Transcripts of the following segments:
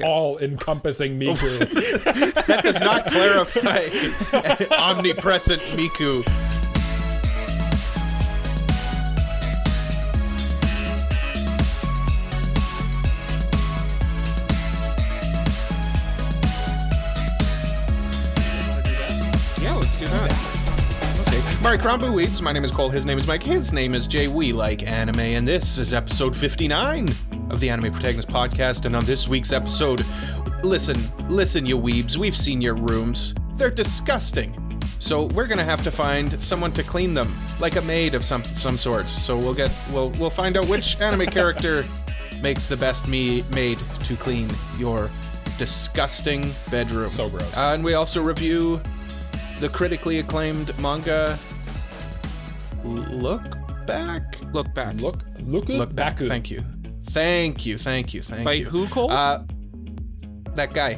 all-encompassing Miku. That does not clarify omnipresent Miku. Yeah, let's do that. Mari Krombu Weebs, my name is Cole, his name is Mike, his name is Jay. We like anime, and this is episode 59 of the Anime Protagonist Podcast. And on this week's episode, listen, you weebs, we've seen your rooms. They're disgusting. So we're gonna have to find someone to clean them, like a maid of some sort. So we'll find out which anime character makes the best maid to clean your disgusting bedroom. So gross. And we also review the critically acclaimed manga Look Back. Look back. Thank you. By who, Cole? That guy.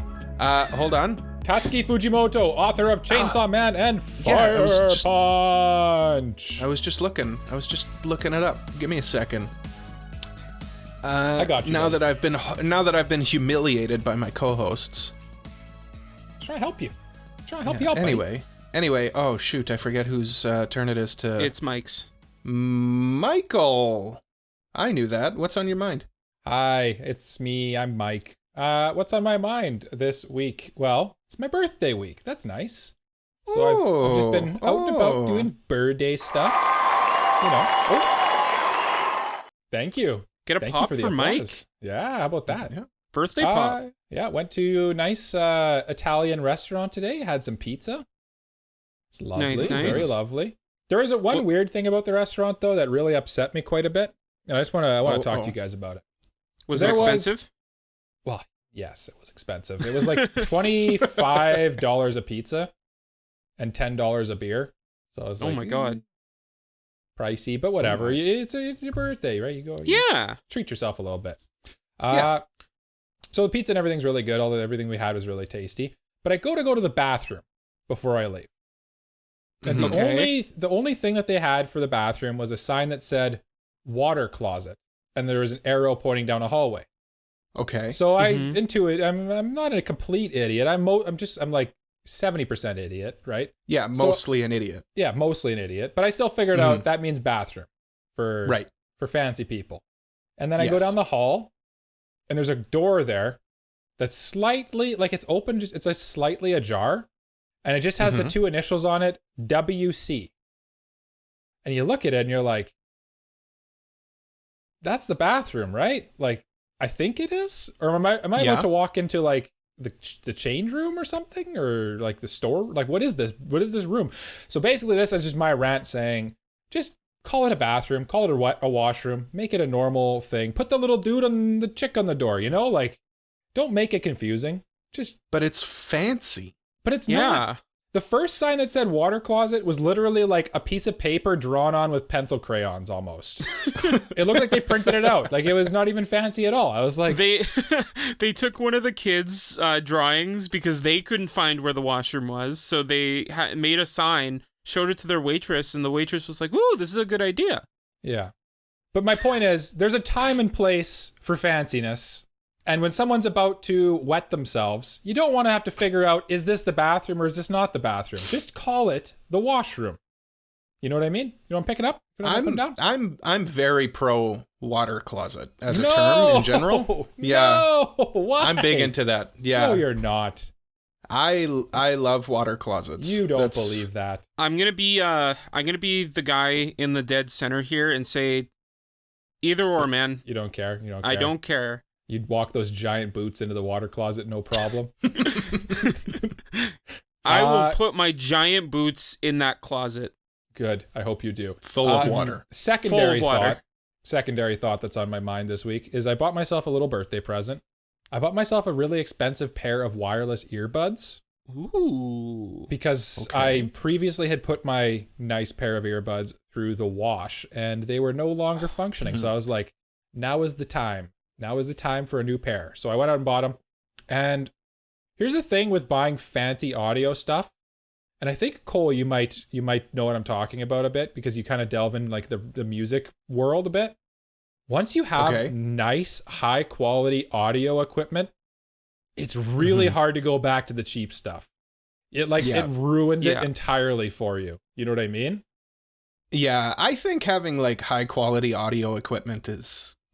Hold on. Tatsuki Fujimoto, author of Chainsaw Man and yeah, Fire Punch. I was just looking it up. Give me a second. I got you. Now that I've been humiliated by my co-hosts. Try to help you. You out, Anyway, oh shoot, I forget whose turn it is to... It's Mike's. Michael! I knew that. What's on your mind? Hi, it's me, I'm Mike. What's on my mind this week? Well, it's my birthday week. That's nice. So I've just been out and about doing birthday stuff. You know. Oh. Thank you. Get a pop for for Mike. Yeah, how about that? Yeah. Birthday pop. Yeah, went to a nice Italian restaurant today. Had some pizza. It's lovely. Nice. Very lovely. There is one weird thing about the restaurant, though, that really upset me quite a bit. And I just want to talk to you guys about it. Was it expensive? Well, yes, it was expensive. It was like $25 a pizza and $10 a beer. So I was like, oh my God. Pricey, but whatever. It's your birthday, right? You treat yourself a little bit. So the pizza and everything's really good. Everything we had was really tasty. But I go to the bathroom before I leave. And the only thing that they had for the bathroom was a sign that said water closet. And there was an arrow pointing down a hallway. Okay. So I intuit. I'm not a complete idiot. I'm like 70% idiot, right? Yeah, mostly an idiot. Yeah, mostly an idiot. But I still figured out that means bathroom for fancy people. And then I go down the hall, and there's a door there that's slightly like it's open. It's like slightly ajar, and it just has the two initials on it, WC. And you look at it, and you're like, "That's the bathroom, right?" Like, I think it is, or am I about to walk into like the change room or something, or like the store? Like, what is this? What is this room? So basically, this is just my rant saying, just call it a bathroom, call it a washroom, make it a normal thing. Put the little dude on the chick on the door, like, don't make it confusing. But it's fancy. But it's not. The first sign that said water closet was literally like a piece of paper drawn on with pencil crayons almost. It looked like they printed it out. Like, it was not even fancy at all. I was like... They took one of the kids' drawings because they couldn't find where the washroom was. So they made a sign, showed it to their waitress, and the waitress was like, ooh, this is a good idea. Yeah. But my point is, there's a time and place for fanciness. And when someone's about to wet themselves, you don't want to have to figure out, is this the bathroom or is this not the bathroom? Just call it the washroom. You know what I mean? You know what I'm picking up? I'm very pro water closet as a term in general. Yeah. No, why? I'm big into that. Yeah. No, you're not. I love water closets. You don't believe that. I'm gonna be the guy in the dead center here and say, either or, man. You don't care. I don't care. You'd walk those giant boots into the water closet, no problem. I will put my giant boots in that closet. Good. I hope you do. Full of water. Secondary thought that's on my mind this week is I bought myself a little birthday present. I bought myself a really expensive pair of wireless earbuds. Ooh. Because I previously had put my nice pair of earbuds through the wash and they were no longer functioning. So I was like, now is the time. Now is the time for a new pair. So I went out and bought them. And here's the thing with buying fancy audio stuff. And I think, Cole, you might know what I'm talking about a bit because you kind of delve in like the music world a bit. Once you have nice, high quality audio equipment, it's really hard to go back to the cheap stuff. It it ruins it entirely for you. You know what I mean? Yeah, I think having like high quality audio equipment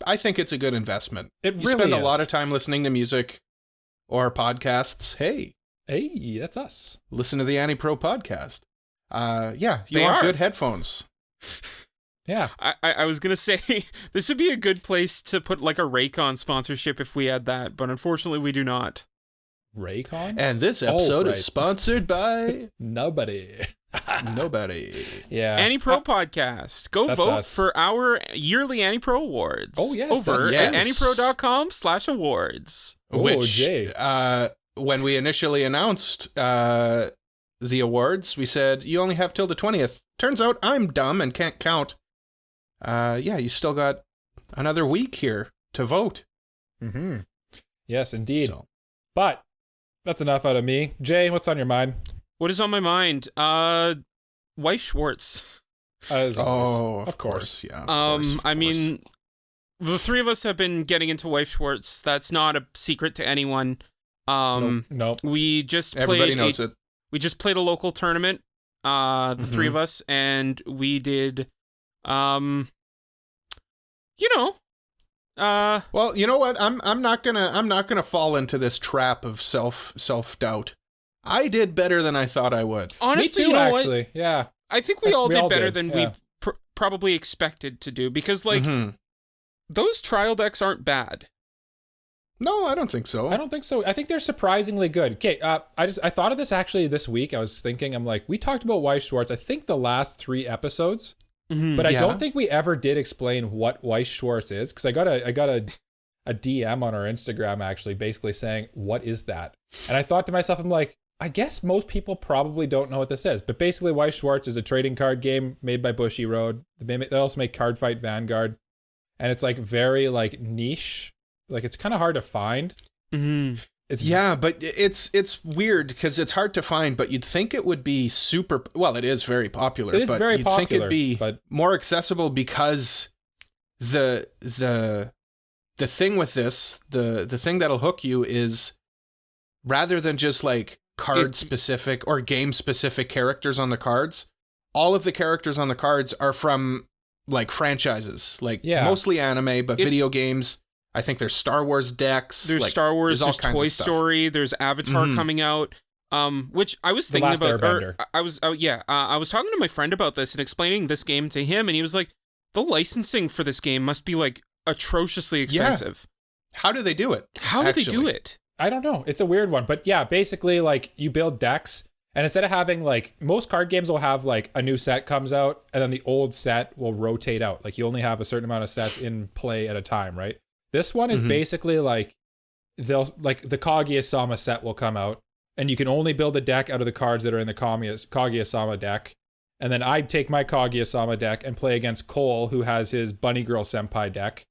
I think it's a good investment. You really spend a lot of time listening to music or podcasts. Hey, that's us. Listen to the AniPro podcast. You want good headphones. Yeah. I was going to say, this would be a good place to put like a Raycon sponsorship if we had that, but unfortunately we do not. Raycon? And this episode is sponsored by... Nobody. Yeah. AniPro podcast. Go vote us. For our yearly AniPro awards. Oh, yes. Over at anipro.com/awards. Which, when we initially announced the awards, we said, you only have till the 20th. Turns out I'm dumb and can't count. You still got another week here to vote. Mm-hmm. Yes, indeed. But that's enough out of me. Jay, what's on your mind? What is on my mind? Weiss Schwarz. As always. Of course. Yeah. I mean, the three of us have been getting into Weiss Schwarz. That's not a secret to anyone. Nope. We just everybody knows it. We just played a local tournament. The three of us, and we did. Well, you know what? I'm not gonna fall into this trap of self doubt. I did better than I thought I would. Honestly, Me too, you know actually. what? Yeah. I think we all did better than we probably expected to do, because those trial decks aren't bad. No, I don't think so. I don't think so. I think they're surprisingly good. Okay, I thought of this actually this week. I was thinking, I'm like, we talked about Weiss Schwarz, I think the last 3 episodes, but I don't think we ever did explain what Weiss Schwarz is, because I got a DM on our Instagram actually, basically saying, what is that? And I thought to myself, I'm like, I guess most people probably don't know what this is, but basically Weiss Schwarz is a trading card game made by Bushiroad. They also make Card Fight Vanguard, and it's like very like niche. Like, it's kind of hard to find. Mm-hmm. But it's weird because it's hard to find, but you'd think it would be super... Well, it is very popular. It is very popular. You'd think it'd be more accessible because the thing with this, the thing that'll hook you is, rather than just like card-specific or game-specific characters on the cards, all of the characters on the cards are from like franchises. Like, mostly anime, but video games... I think there's Star Wars decks. There's Star Wars, there's Toy Story, there's Avatar coming out, which I was thinking about. I was talking to my friend about this and explaining this game to him, and he was like, the licensing for this game must be like atrociously expensive. Yeah. How do they do it? How do they do it? I don't know. It's a weird one, but yeah, basically like you build decks, and instead of having like, most card games will have like a new set comes out, and then the old set will rotate out. Like, you only have a certain amount of sets in play at a time, right? This one is basically like, the Kaguya-sama set will come out, and you can only build a deck out of the cards that are in the Kaguya-sama deck. And then I take my Kaguya-sama deck and play against Cole, who has his Bunny Girl Senpai deck.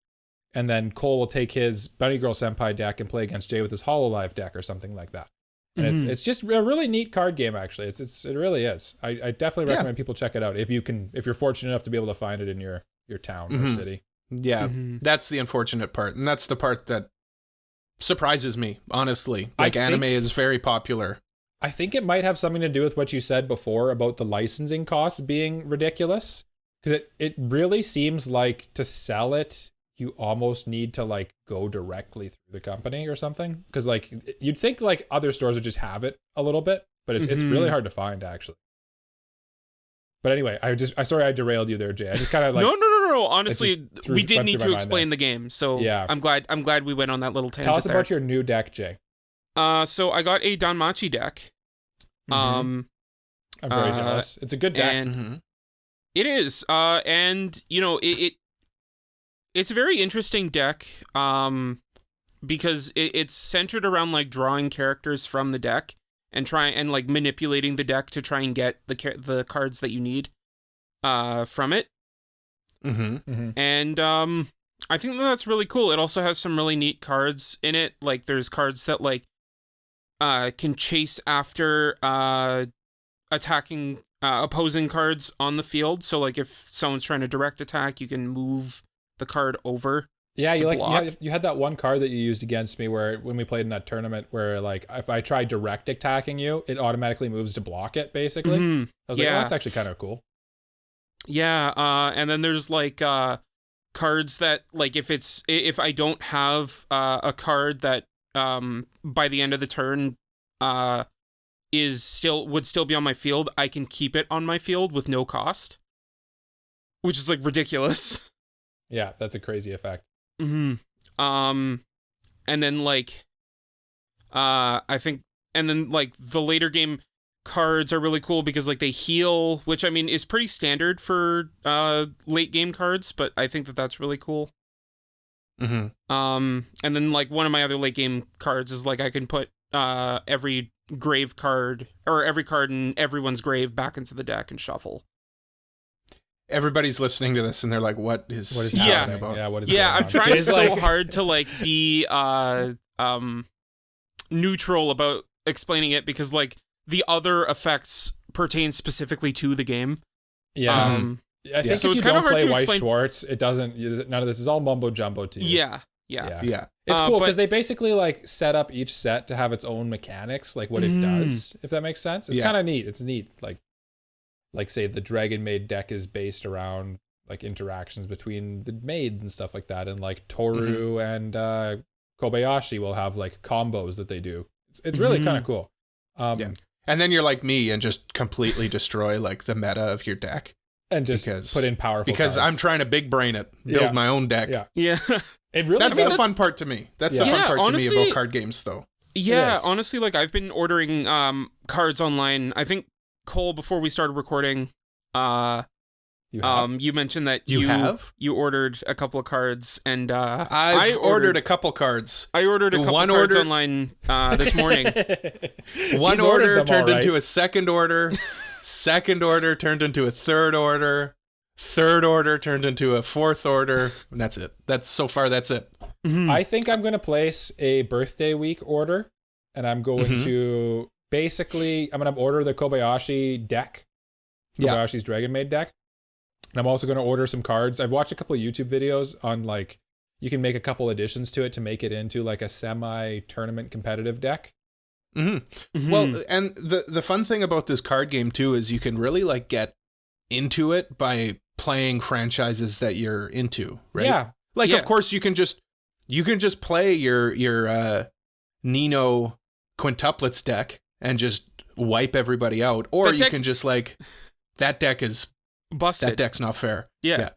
And then Cole will take his Bunny Girl Senpai deck and play against Jay with his Hololive deck or something like that. And it's just a really neat card game, actually. It really is. I definitely recommend people check it out if you're fortunate enough to be able to find it in your town or city. Yeah, that's the unfortunate part, and that's the part that surprises me, honestly. Like, anime is very popular. I think it might have something to do with what you said before about the licensing costs being ridiculous, because it really seems like to sell it, you almost need to like go directly through the company or something, because like you'd think like other stores would just have it a little bit, but it's really hard to find, actually. But anyway, sorry I derailed you there, Jay. I just kind of like... No. Honestly, we did need to explain the game, so yeah. I'm glad we went on that little tangent. Tell us about your new deck, Jay. So I got a Danmachi deck. I'm very jealous. It's a good deck. And it is. And you know, it's a very interesting deck. Because it's centered around like drawing characters from the deck and like manipulating the deck to try and get the cards that you need from it. And I think that's really cool. It also has some really neat cards in it. Like, there's cards that like can chase after attacking opposing cards on the field. So like if someone's trying to direct attack, you can move the card over Yeah, you had that one card that you used against me where when we played in that tournament where like if I try direct attacking you, it automatically moves to block it basically. I was like, oh, that's actually kind of cool. Yeah, and then there's like cards that like if I don't have a card that by the end of the turn would still be on my field, I can keep it on my field with no cost, which is like ridiculous. Yeah, that's a crazy effect. And then like I think and then like the later game cards are really cool because like they heal, which I mean is pretty standard for late game cards, but I think that that's really cool. And then like one of my other late game cards is like I can put every grave card or every card in everyone's grave back into the deck and shuffle. Everybody's listening to this and they're like, what is happening about? Yeah, what is I'm trying so hard to like be neutral about explaining it because like the other effects pertain specifically to the game. Yeah. I think so if you don't play Weiss Schwarz, it doesn't. None of this is all mumbo jumbo to you. Yeah. It's cool because they basically like set up each set to have its own mechanics, like what it does. If that makes sense, it's kind of neat. It's neat. Like say the Dragon Maid deck is based around like interactions between the maids and stuff like that, and like Toru and Kobayashi will have like combos that they do. It's really kind of cool. And then you're like me and just completely destroy like the meta of your deck. And just put in powerful because cards. I'm trying to big brain it, build my own deck. Yeah. It really that's the fun part to me. That's the fun part honestly, to me about card games, though. Yeah, honestly, like I've been ordering cards online. I think Cole, before we started recording, you mentioned that you ordered a couple of cards, and I ordered a couple cards. I ordered a couple cards online this morning. One order turned into a second order. Second order turned into a third order. Third order turned into a fourth order. And that's it. That's it. I think I'm going to place a birthday week order, and I'm going to basically, I'm going to order the Kobayashi deck. Kobayashi's Dragon Maid deck. And I'm also going to order some cards. I've watched a couple of YouTube videos on like, you can make a couple additions to it to make it into like a semi-tournament competitive deck. Well, and the fun thing about this card game too is you can really like get into it by playing franchises that you're into, right? Yeah. Like of course you can just play your Nino quintuplets deck and just wipe everybody out, or you can just like that deck is busted. That deck's not fair. Yeah.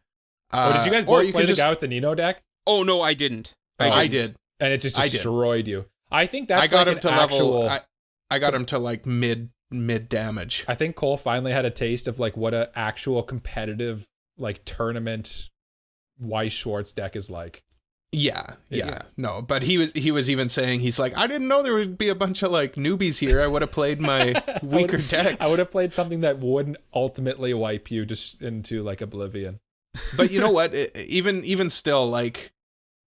Did you guys both play the guy with the Nino deck? Oh no, I didn't. I did, and it just destroyed you. I think that's I got him to level. I got him to like mid damage. I think Cole finally had a taste of like what an actual competitive like tournament Weiss Schwarz deck is like. Yeah. No, but he was even saying he's like, I didn't know there would be a bunch of like newbies here. I would have played my weaker decks. I would have played something that wouldn't ultimately wipe you just into like oblivion. But you know what? Even still, like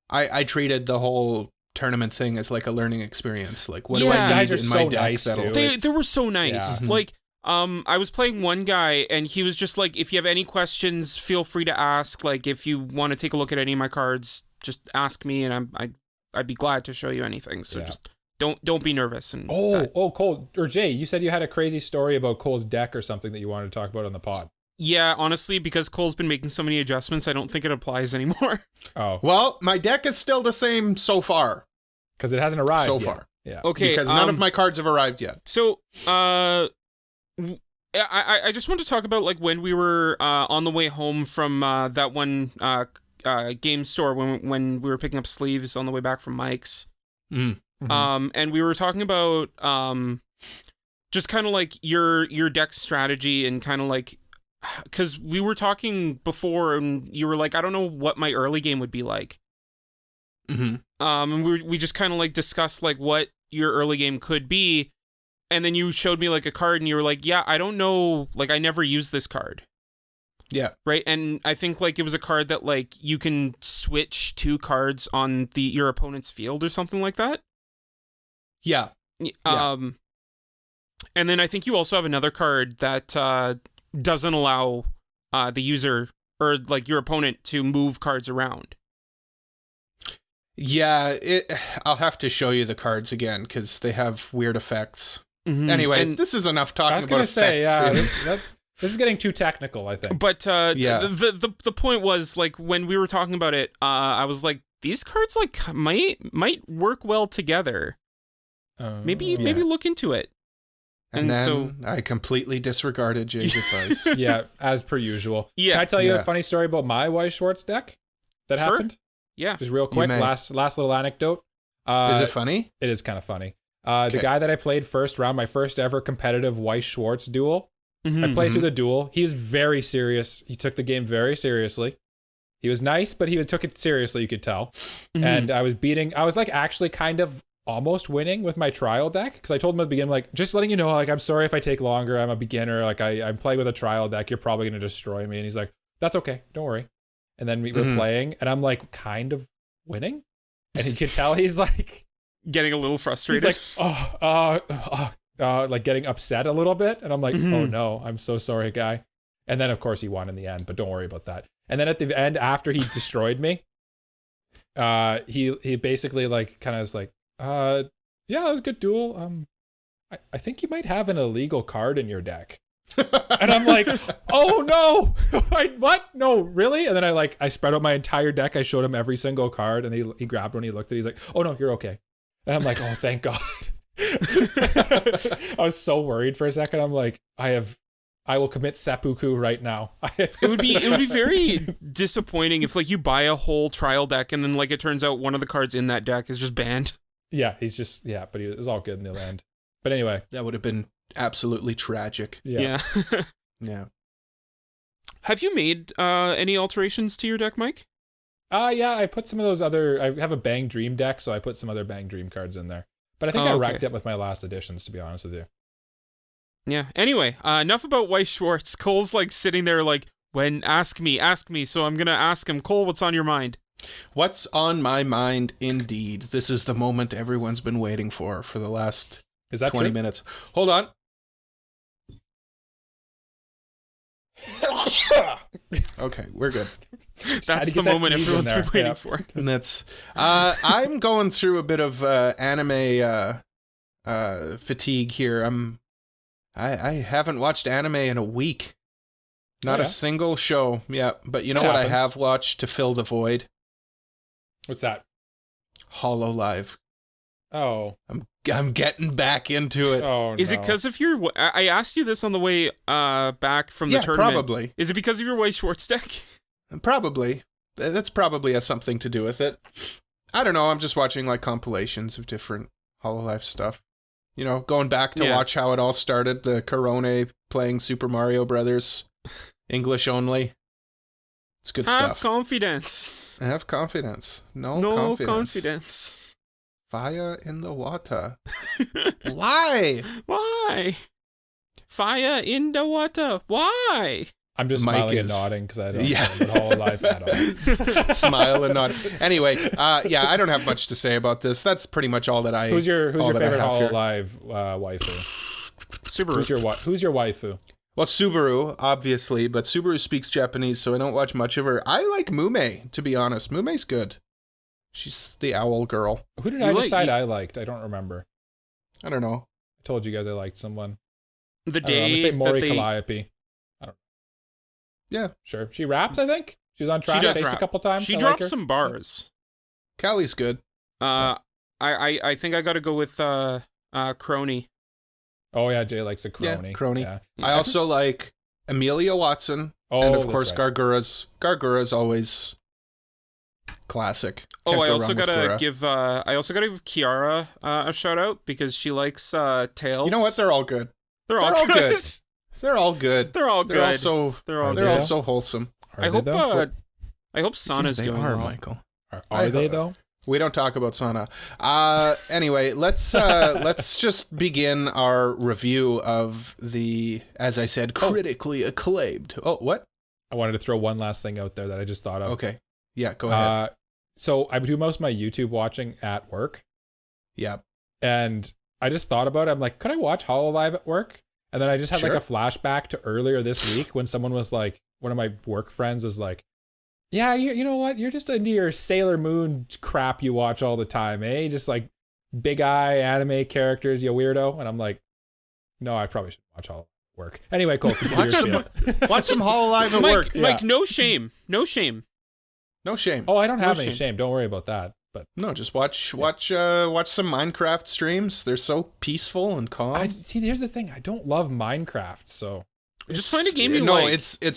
I treated the whole tournament thing as like a learning experience. Like what do I guys need are in so my deck? Nice too. They were so nice. Yeah. Like I was playing one guy and he was just like, if you have any questions, feel free to ask. Like if you want to take a look at any of my cards, just ask me and I'd be glad to show you anything. So just don't be nervous. And Cole or Jay, you said you had a crazy story about Cole's deck or something that you wanted to talk about on the pod. Yeah, honestly, because Cole's been making so many adjustments, I don't think it applies anymore. Oh. Well, my deck is still the same so far. Because it hasn't arrived so yet. far. Yeah. Okay. Because none of my cards have arrived yet. So, I just want to talk about like when we were on the way home from that one game store when we were picking up sleeves on the way back from Mike's. And we were talking about just kind of like your deck strategy and kind of like, because we were talking before and you were like, I don't know what my early game would be like. And we just kind of like discussed like what your early game could be, and then you showed me like a card and you were like, yeah, I don't know, like I never used this card. Yeah. Right. And I think like it was a card that like you can switch 2 cards on your opponent's field or something like that. Yeah. And then I think you also have another card that doesn't allow the user or like your opponent to move cards around. Yeah, I'll have to show you the cards again because they have weird effects. Mm-hmm. Anyway, and this is enough talking about effects. I was going to say, yeah, this is getting too technical, I think. But the point was, like, when we were talking about it, I was like, these cards like might work well together. Maybe look into it. And then so I completely disregarded Jay's advice. Yeah, as per usual. Yeah. Can I tell you a funny story about my Weiss Schwarz deck that happened? Yeah. Just real quick, last little anecdote. Is it funny? It is kind of funny. The guy that I played first round, my first ever competitive Weiss Schwarz duel, I played through the duel. He was very serious. He took the game very seriously. He was nice, but he took it seriously, you could tell. And I was like actually kind of almost winning with my trial deck, because I told him at the beginning, like, just letting you know, like, I'm sorry if I take longer. I'm a beginner. Like, I'm playing with a trial deck. You're probably going to destroy me. And he's like, that's okay. Don't worry. And then we were playing, and I'm like kind of winning. And he could tell he's like getting a little frustrated. He's like, like getting upset a little bit. And I'm like, oh no, I'm so sorry, guy. And then of course he won in the end, but don't worry about that. And then at the end, after he destroyed me, he basically like kind of was like, yeah, it was a good duel. I think you might have an illegal card in your deck. And I'm like, oh no, what? No, really? And then I spread out my entire deck. I showed him every single card, and he grabbed one. He looked at it. He's like, oh no, you're okay. And I'm like, oh, thank God. I was so worried for a second. I'm like, I will commit seppuku right now. It would be very disappointing if like you buy a whole trial deck and then like it turns out one of the cards in that deck is just banned. Yeah, but it was all good in the end. But anyway, that would have been absolutely tragic. Yeah. Yeah. Have you made any alterations to your deck, Mike? Yeah, I put some of those other. I have a Bang Dream deck, so I put some other Bang Dream cards in there. But I think I racked it with my last editions, to be honest with you. Yeah. Anyway, enough about Weiss Schwarz. Cole's like sitting there like, ask me. So I'm gonna ask him, Cole, what's on your mind? What's on my mind, indeed. This is the moment everyone's been waiting for the last 20 minutes. Hold on. Okay, we're good. That's the moment everyone's been waiting for. And that's I'm going through a bit of anime fatigue here. I haven't watched anime in a week. Not a single show. Yeah, but you know what happens. I have watched to fill the void? What's that? Hololive. Oh. I'm getting back into it. Oh, no. Is it because of your... I asked you this on the way back from the tournament. Probably. Is it because of your Weiss Schwarz deck? Probably. That's probably has something to do with it. I don't know. I'm just watching like compilations of different Hololive stuff. You know, going back to watch how it all started. The Corone playing Super Mario Brothers. English only. It's good stuff. Have confidence. Have confidence. No confidence. Fire in the water. Why? Fire in the water. Why? I'm just smiling and nodding because I don't know the whole life at Smile and nod. Anyway, I don't have much to say about this. That's pretty much all that I. Who's your favorite Hololive waifu? Subaru. Who's your waifu? Well, Subaru, obviously, but Subaru speaks Japanese, so I don't watch much of her. I like Mume, to be honest. Mume's good. She's the owl girl. Who did I decide I liked? I don't remember. I don't know. I told you guys I liked someone. The day I'm gonna say Mori Calliope. I don't know. Yeah. Sure. She raps, I think. She was on Trash Face a couple times. She dropped some bars. Callie's good. I think I gotta go with Crony. Oh yeah, Jay likes a Crony. Yeah, Crony. Yeah. I also like Amelia Watson. And of course right. Gargura's always classic. Can't I also gotta give Kiara a shout out because she likes Tails. You know what? They're all good. They're all good. They're all good. They're all good. They're all so wholesome. I hope Sana's doing well. Michael. Are they though? We don't talk about Sana. Anyway, let's just begin our review of the, as I said, critically acclaimed. Oh, what? I wanted to throw one last thing out there that I just thought of. Okay. Yeah, go ahead. So I do most of my YouTube watching at work. Yeah. And I just thought about it. I'm like, could I watch Hololive at work? And then I just had like a flashback to earlier this week when someone was like, one of my work friends was like, Yeah, you know what? You're just into your Sailor Moon crap you watch all the time, eh? Just like big eye anime characters, you weirdo. And I'm like, no, I probably should watch all work. Anyway, Cole, continue your spiel. Watch some Hololive at work. Mike, no shame. No shame. No shame. Oh, I don't have any shame. Don't worry about that. But no, just watch some Minecraft streams. They're so peaceful and calm. See, here's the thing. I don't love Minecraft, so just find a game you like. No,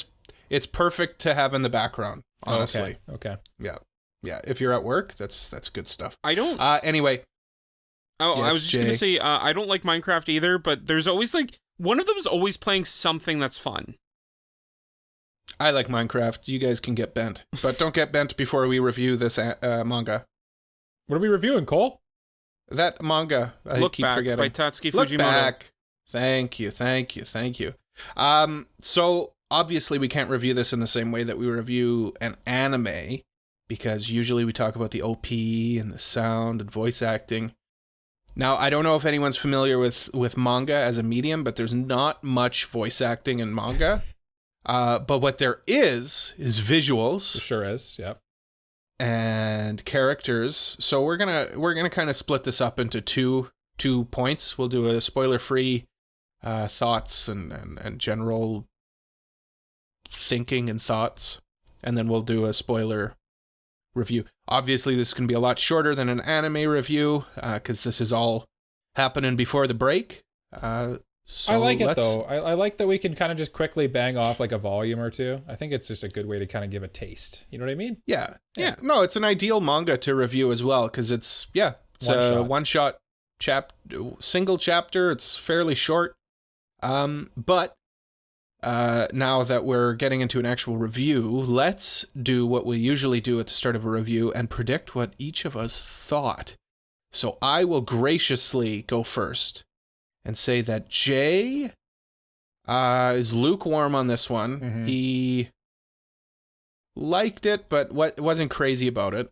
it's perfect to have in the background. Honestly. Okay. Yeah. If you're at work, that's good stuff. I don't. Anyway. Oh, yes, I was just gonna say I don't like Minecraft either, but there's always like one of them's always playing something that's fun. I like Minecraft. You guys can get bent, but don't get bent before we review this manga. What are we reviewing, Cole? That manga. Look keep Back forgetting. by Tatsuki Look Fujimoto. Back. Thank you. So obviously we can't review this in the same way that we review an anime, because usually we talk about the OP and the sound and voice acting. Now, I don't know if anyone's familiar with manga as a medium, but there's not much voice acting in manga. But what there is visuals. There sure is, yep. And characters. So we're gonna kind of split this up into two points. We'll do a spoiler-free thoughts and general thinking and thoughts, and then we'll do a spoiler review. Obviously, this can be a lot shorter than an anime review, because this is all happening before the break. So I like it, though. I like that we can kind of just quickly bang off like a volume or two. I think it's just a good way to kind of give a taste. You know what I mean? Yeah. No, it's an ideal manga to review as well, because it's a one-shot single chapter. It's fairly short. But now that we're getting into an actual review, let's do what we usually do at the start of a review and predict what each of us thought. So I will graciously go first and say that Jay is lukewarm on this one. Mm-hmm. He liked it, but wasn't crazy about it.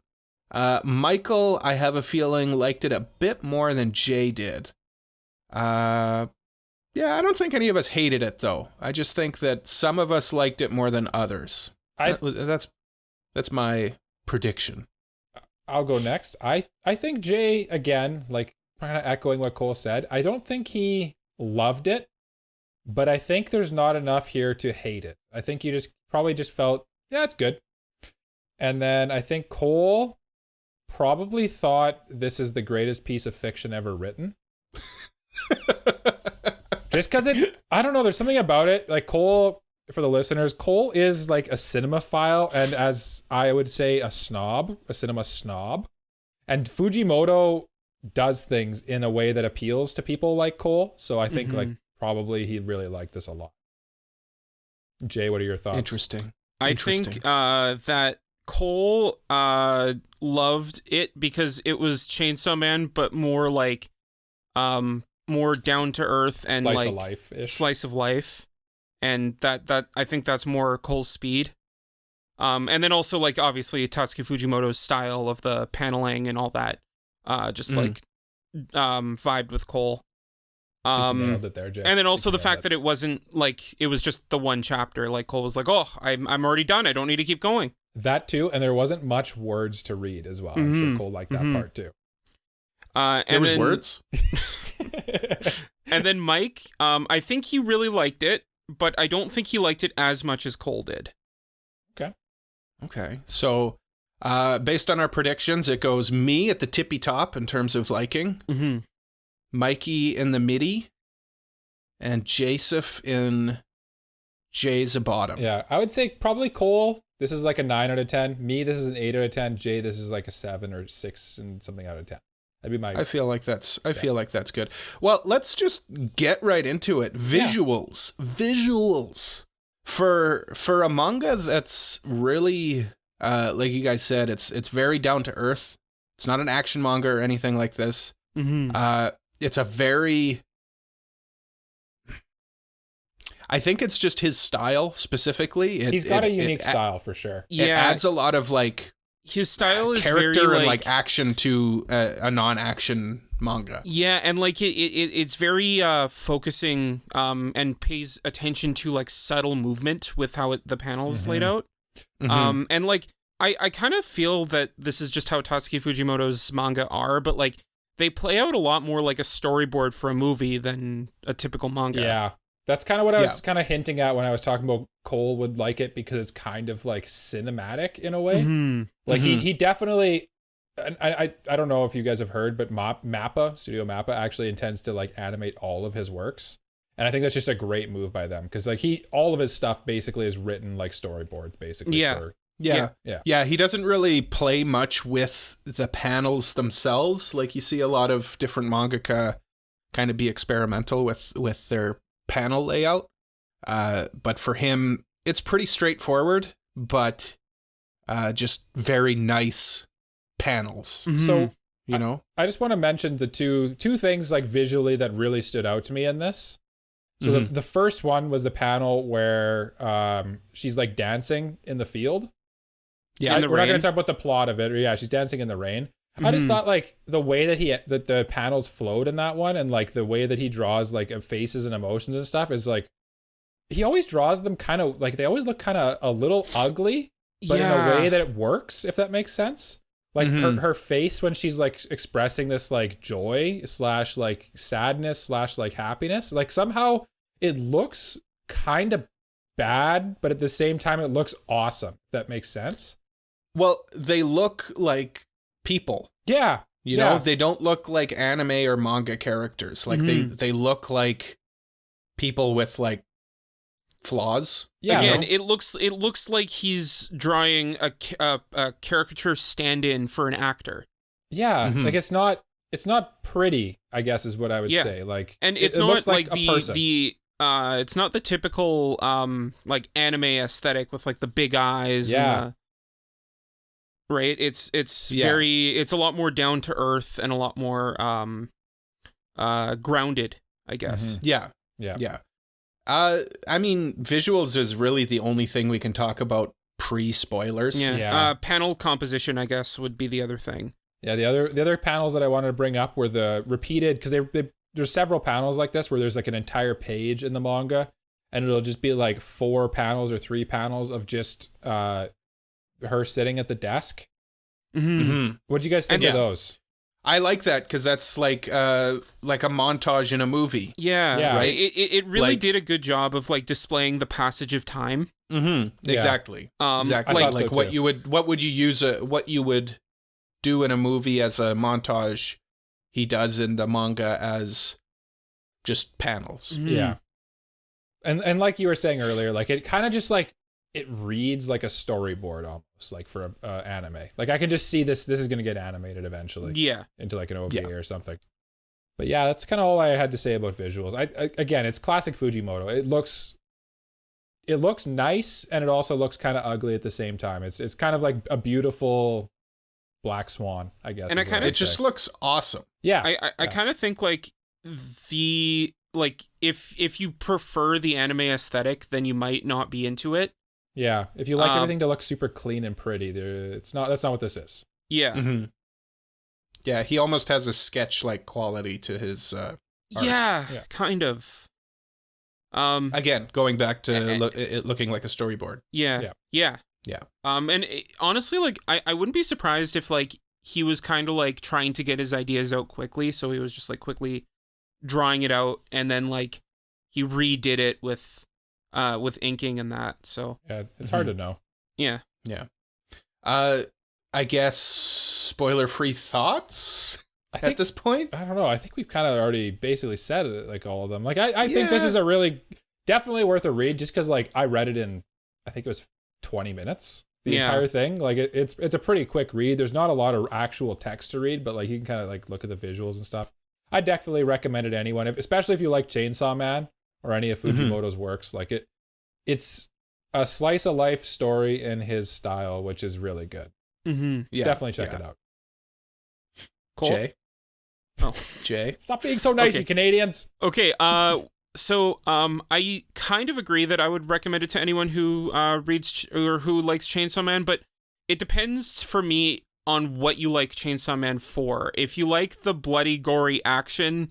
Michael, I have a feeling, liked it a bit more than Jay did. Yeah, I don't think any of us hated it, though. I just think that some of us liked it more than others. That's my prediction. I'll go next. I think Jay, again, like kind of echoing what Cole said, I don't think he loved it, but I think there's not enough here to hate it. I think you probably just felt, yeah, it's good. And then I think Cole probably thought this is the greatest piece of fiction ever written. Just because I don't know, there's something about it. Like Cole, for the listeners, Cole is like a cinemaphile, and as I would say, a cinema snob. And Fujimoto does things in a way that appeals to people like Cole. So I think like probably he really liked this a lot. Jay, what are your thoughts? Interesting. I think that Cole loved it because it was Chainsaw Man, but more like more down to earth and slice like of life-ish. Slice of life, and that I think that's more Cole's speed. And then also like obviously Tatsuki Fujimoto's style of the paneling and all that, like vibed with Cole. Nailed it there, Jay. And then also the fact that it wasn't like it was just the one chapter. Like Cole was like, "Oh, I'm already done. I don't need to keep going." That too, and there wasn't much words to read as well. I'm sure Cole liked that part too. There was words. And then Mike, I think he really liked it, but I don't think he liked it as much as Cole did. Okay. So, based on our predictions, it goes me at the tippy top in terms of liking, Mikey in the midi, and Jasif in Jay's bottom. Yeah, I would say probably Cole. This is like a 9 out of 10. Me, this is an 8 out of 10. Jay, this is like a 7 or 6 and something out of 10. That'd be my. I feel like that's good. Well, let's just get right into it. Visuals. For a manga that's really like you guys said, it's very down to earth. It's not an action manga or anything like this. It's a very. I think it's just his style specifically. He's got a unique style for sure. It adds a lot of like. His style is character very, and like action to a non-action manga. Yeah, and like it's very focusing and pays attention to like subtle movement with how the panel is laid out. And like I kind of feel that this is just how Tatsuki Fujimoto's manga are, but like they play out a lot more like a storyboard for a movie than a typical manga. Yeah. That's kind of what I was kind of hinting at when I was talking about Cole would like it, because it's kind of like cinematic in a way. Mm-hmm. Like he definitely, I don't know if you guys have heard, but Studio Mappa actually intends to like animate all of his works. And I think that's just a great move by them, because like all of his stuff basically is written like storyboards basically. Yeah, he doesn't really play much with the panels themselves. Like you see a lot of different mangaka kind of be experimental with their panel layout. But for him, it's pretty straightforward, but just very nice panels. Mm-hmm. So, you know, I just want to mention the two things like visually that really stood out to me in this. So the first one was the panel where she's like dancing in the field. Yeah, we're not going to talk about the plot of it. Or, yeah, she's dancing in the rain. I just thought like the way that the panels flowed in that one, and like the way that he draws like faces and emotions and stuff is like, he always draws them kind of like, they always look kind of a little ugly, but in a way that it works, if that makes sense. Like her face when she's like expressing this like joy / like sadness / like happiness, like somehow it looks kind of bad, but at the same time it looks awesome. If that makes sense. Well, they look like people. Yeah. You know, they don't look like anime or manga characters. Like they look like people with like flaws. Yeah. Again, it looks like he's drawing a caricature stand-in for an actor. Yeah, like it's not pretty, I guess is what I would say. Like, and it's not looks like the it's not the typical like anime aesthetic with like the big eyes. Yeah. Right. It's a lot more down to earth and a lot more grounded, I guess. Mm-hmm. Yeah. I mean, visuals is really the only thing we can talk about pre-spoilers. Yeah. Panel composition, I guess, would be the other thing. Yeah, the other panels that I wanted to bring up were the repeated, because there's several panels like this where there's like an entire page in the manga, and it'll just be like 4 panels or 3 panels of just her sitting at the desk. Mm-hmm. What do you guys think of those? I like that because that's like a montage in a movie. Yeah. Right? It really did a good job of like displaying the passage of time. Mm-hmm. Exactly. Exactly. Like what you would do in a movie as a montage, he does in the manga as just panels. Mm-hmm. Yeah. And like you were saying earlier, like it kind of just like it reads like a storyboard almost, like for a anime. Like I can just see this is going to get animated eventually. Yeah. Into like an OVA or something. But yeah, that's kind of all I had to say about visuals. Again, it's classic Fujimoto. It looks nice, and it also looks kind of ugly at the same time. It's kind of like a beautiful black swan, I guess. And it just looks awesome. Yeah. I kind of think like if you prefer the anime aesthetic, then you might not be into it. Yeah, if you like everything to look super clean and pretty, that's not what this is. Yeah. Mm-hmm. Yeah, he almost has a sketch-like quality to his art. Yeah, kind of. Again, going back to it looking like a storyboard. Yeah. And honestly, like I wouldn't be surprised if like he was kind of like trying to get his ideas out quickly, so he was just like quickly drawing it out, and then like he redid it with inking and that. So yeah, it's hard to know. Yeah. I guess spoiler-free thoughts at this point? I don't know. I think we've kind of already basically said it, like all of them. Like I think this is a really definitely worth a read, just because like I read it in, I think it was 20 minutes. The entire thing. Like it's a pretty quick read. There's not a lot of actual text to read, but like you can kind of like look at the visuals and stuff. I definitely recommend it to anyone, especially if you like Chainsaw Man or any of Fujimoto's works. Like it's a slice of life story in his style, which is really good. Mm-hmm. Yeah, definitely check it out. Cole? Jay. Oh, Jay. Stop being so nice, you Canadians. Okay. So I kind of agree that I would recommend it to anyone who reads or who likes Chainsaw Man, but it depends for me on what you like Chainsaw Man for. If you like the bloody, gory action,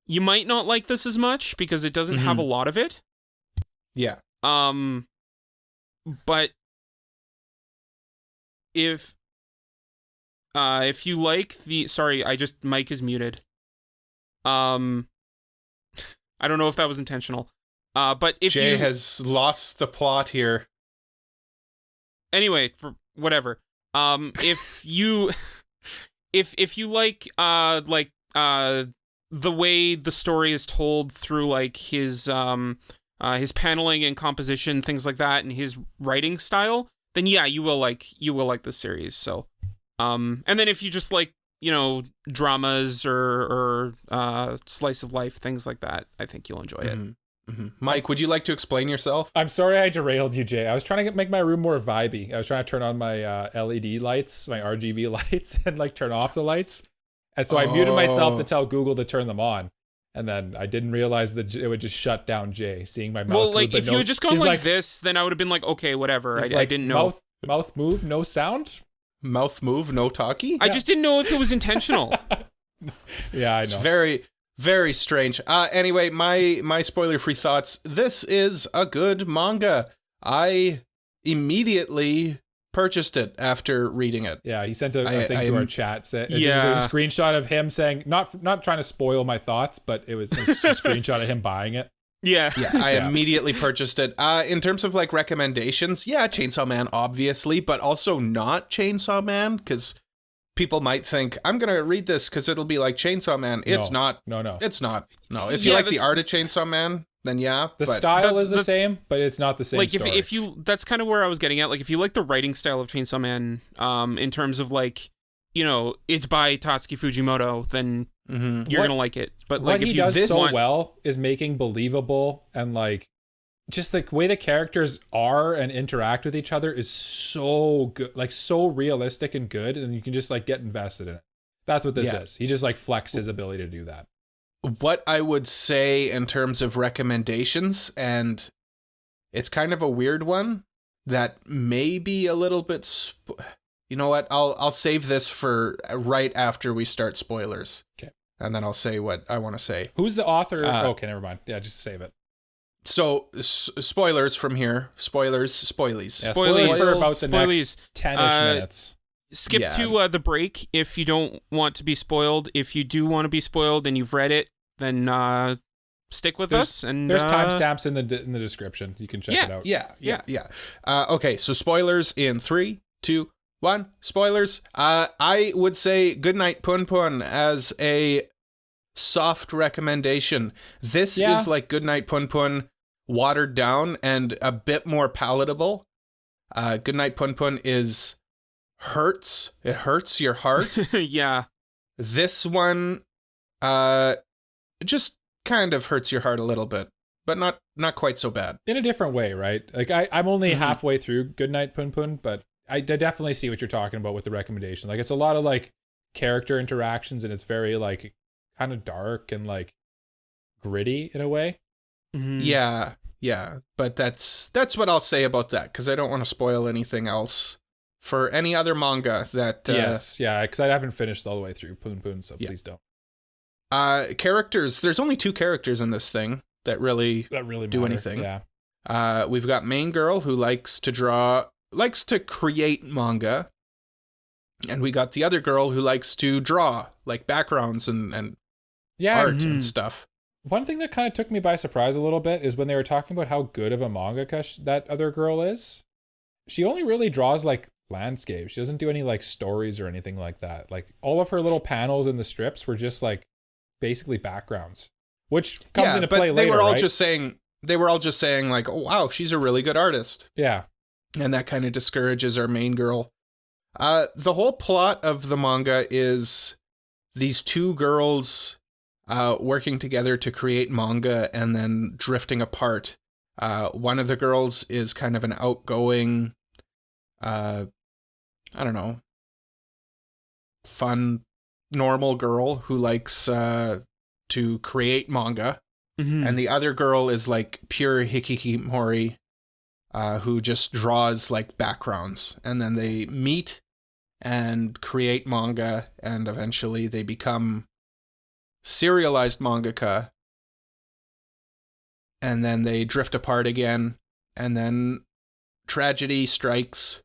you might not like this as much because it doesn't have a lot of it. Yeah. But if you like the... Sorry, Mike is muted. I don't know if that was intentional. But if Jay has lost the plot here. Anyway, whatever. If you like the way the story is told through like his paneling and composition, things like that, and his writing style, then yeah, you will like this series. So, and then if you just like, you know, dramas or slice of life, things like that, I think you'll enjoy it. Mm-hmm. Mike, would you like to explain yourself? I'm sorry I derailed you, Jay. I was trying to make my room more vibey. I was trying to turn on my LED lights, my RGB lights, and like turn off the lights. And so I muted myself to tell Google to turn them on. And then I didn't realize that it would just shut down Jay, seeing my mouth. Well, like if you had just gone like this, then I would have been like, okay, whatever. I didn't know. Mouth move, no sound. Mouth move, no talkie. I just didn't know if it was intentional. Yeah, I know. It's very, very strange. Anyway, my spoiler-free thoughts. This is a good manga. I immediately purchased it after reading it. Yeah, he sent a thing to our chat. Just a screenshot of him saying, not trying to spoil my thoughts, but it was just a screenshot of him buying it. Yeah. I immediately purchased it. In terms of like recommendations, yeah, Chainsaw Man, obviously, but also not Chainsaw Man, because people might think, I'm going to read this because it'll be like Chainsaw Man. It's not. No. It's not. No, if you like the art of Chainsaw Man, then yeah. The style is the same, but it's not the same like story. If you, that's kind of where I was getting at. Like if you like the writing style of Chainsaw Man, in terms of like, you know, it's by Tatsuki Fujimoto, then you're going to like it. But like what he does so well is making believable and like just the way the characters are and interact with each other is so good, like so realistic and good, and you can just like get invested in it. That's what this is. He just like flexed his ability to do that. What I would say in terms of recommendations, and it's kind of a weird one that may be a little bit you know what? I'll save this for right after we start spoilers. Okay. And then I'll say what I want to say. Who's the author? Okay, never mind. Yeah, just save it. So, spoilers from here. Spoilies. Yeah, spoilers for about the next 10-ish minutes. Skip to the break if you don't want to be spoiled. If you do want to be spoiled and you've read it, then stick with us. And there's timestamps in the description. You can check it out. Yeah. Okay, so spoilers in 3, 2, 1. Spoilers. I would say Goodnight Pun Pun as a soft recommendation. This is like Goodnight Pun Pun watered down and a bit more palatable. Goodnight Pun Pun hurts. It hurts your heart. Yeah. This one just kind of hurts your heart a little bit, but not quite so bad. In a different way, right? Like I'm only halfway through Goodnight Pun Pun, but I definitely see what you're talking about with the recommendation. Like it's a lot of like character interactions and it's very like kind of dark and like gritty in a way. Mm-hmm. Yeah. But that's what I'll say about that, because I don't want to spoil anything else for any other manga that... yes, because I haven't finished all the way through Pun Pun, so please don't. Characters, there's only 2 characters in this thing that really do anything. Yeah. We've got main girl who likes to create manga, and we got the other girl who likes to draw, like backgrounds and art and stuff. One thing that kind of took me by surprise a little bit is when they were talking about how good of a mangaka that other girl is. She only really draws like landscapes. She doesn't do any like stories or anything like that. Like all of her little panels in the strips were just like basically backgrounds, which comes into play later. They were all just saying like, oh wow, she's a really good artist. Yeah. And that kind of discourages our main girl. The whole plot of the manga is these 2 girls working together to create manga and then drifting apart. One of the girls is kind of an outgoing, fun, normal girl who likes to create manga. Mm-hmm. And the other girl is like pure hikikomori, who just draws like backgrounds. And then they meet and create manga, and eventually they become serialized mangaka. And then they drift apart again, and then tragedy strikes.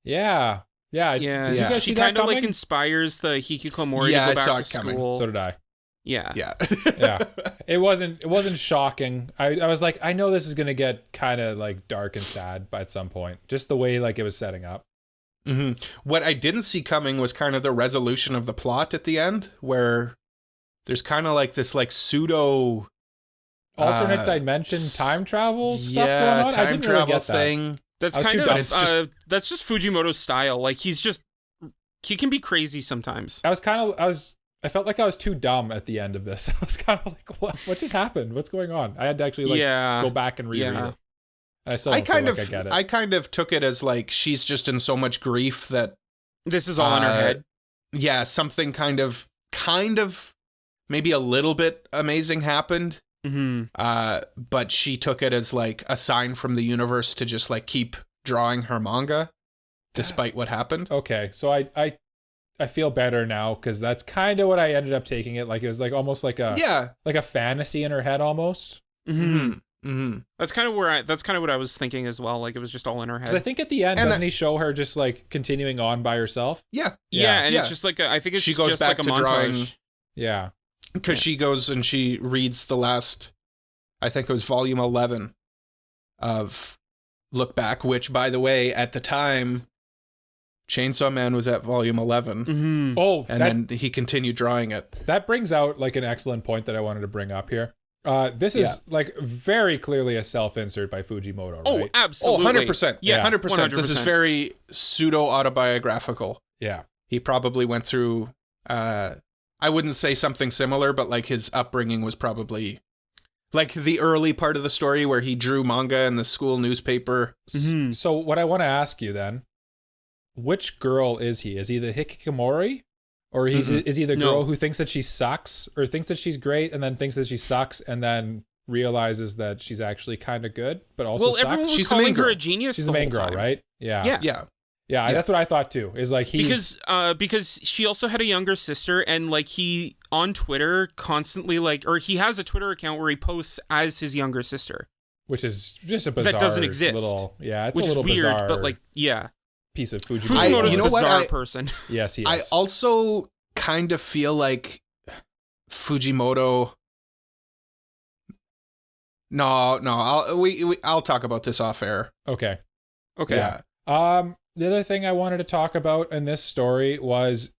Yeah. Did you guys she see that kind of coming? like inspires the Hikikomori to go back to school. So did I. Yeah. Yeah. It wasn't shocking. I was like, I know this is gonna get kind of like dark and sad at some point. Just the way like it was setting up. Mm-hmm. What I didn't see coming was kind of the resolution of the plot at the end, where there's kind of like this like pseudo alternate dimension time travel stuff going on. I didn't really get that thing. That's kind of that's just Fujimoto's style. Like he can be crazy sometimes. I felt like I was too dumb at the end of this. I was kind of like, what just happened? What's going on? I had to actually go back and reread it. And I still don't feel like I get it. I kind of took it as like she's just in so much grief that this is all in her head. Yeah, something kind of maybe a little bit amazing happened. Mm-hmm. But she took it as like a sign from the universe to just like keep drawing her manga despite what happened. Okay, so I feel better now because that's kind of what I ended up taking it. Like it was like almost like a fantasy in her head almost. Mm-hmm. Mm-hmm. That's kind of what I was thinking as well. Like it was just all in her head. Because I think at the end, doesn't he show her just like continuing on by herself? Yeah. And it's just like I think it's she goes just back like a to montage. drawing. Yeah. Because she goes and she reads the last, I think it was volume 11 of Look Back, which by the way, at the time, Chainsaw Man was at volume 11. Mm-hmm. Oh, and then he continued drawing it. That brings out like an excellent point that I wanted to bring up here. This is like very clearly a self-insert by Fujimoto, right? Oh, absolutely. 100%. Yeah, 100%. 100%. This is very pseudo-autobiographical. Yeah. He probably went through, I wouldn't say something similar, but like his upbringing was probably like the early part of the story where he drew manga in the school newspaper. Mm-hmm. So what I want to ask you then, which girl is he? Is he the hikikomori? Or is he the girl who thinks that she sucks or thinks that she's great and then thinks that she sucks and then realizes that she's actually kind of good, but also sucks? Everyone was she's calling the main girl. her a genius. She's the main girl, right? Yeah. That's what I thought too. Is like because she also had a younger sister and like he on Twitter constantly he has a Twitter account where he posts as his younger sister, which is just a bizarre that doesn't exist. It's which a little is weird, bizarre, but like piece of Fujimoto. Fujimoto's a bizarre person. Yes, he is. I also kind of feel like Fujimoto. No, I'll talk about this off air. Okay. Yeah. The other thing I wanted to talk about in this story was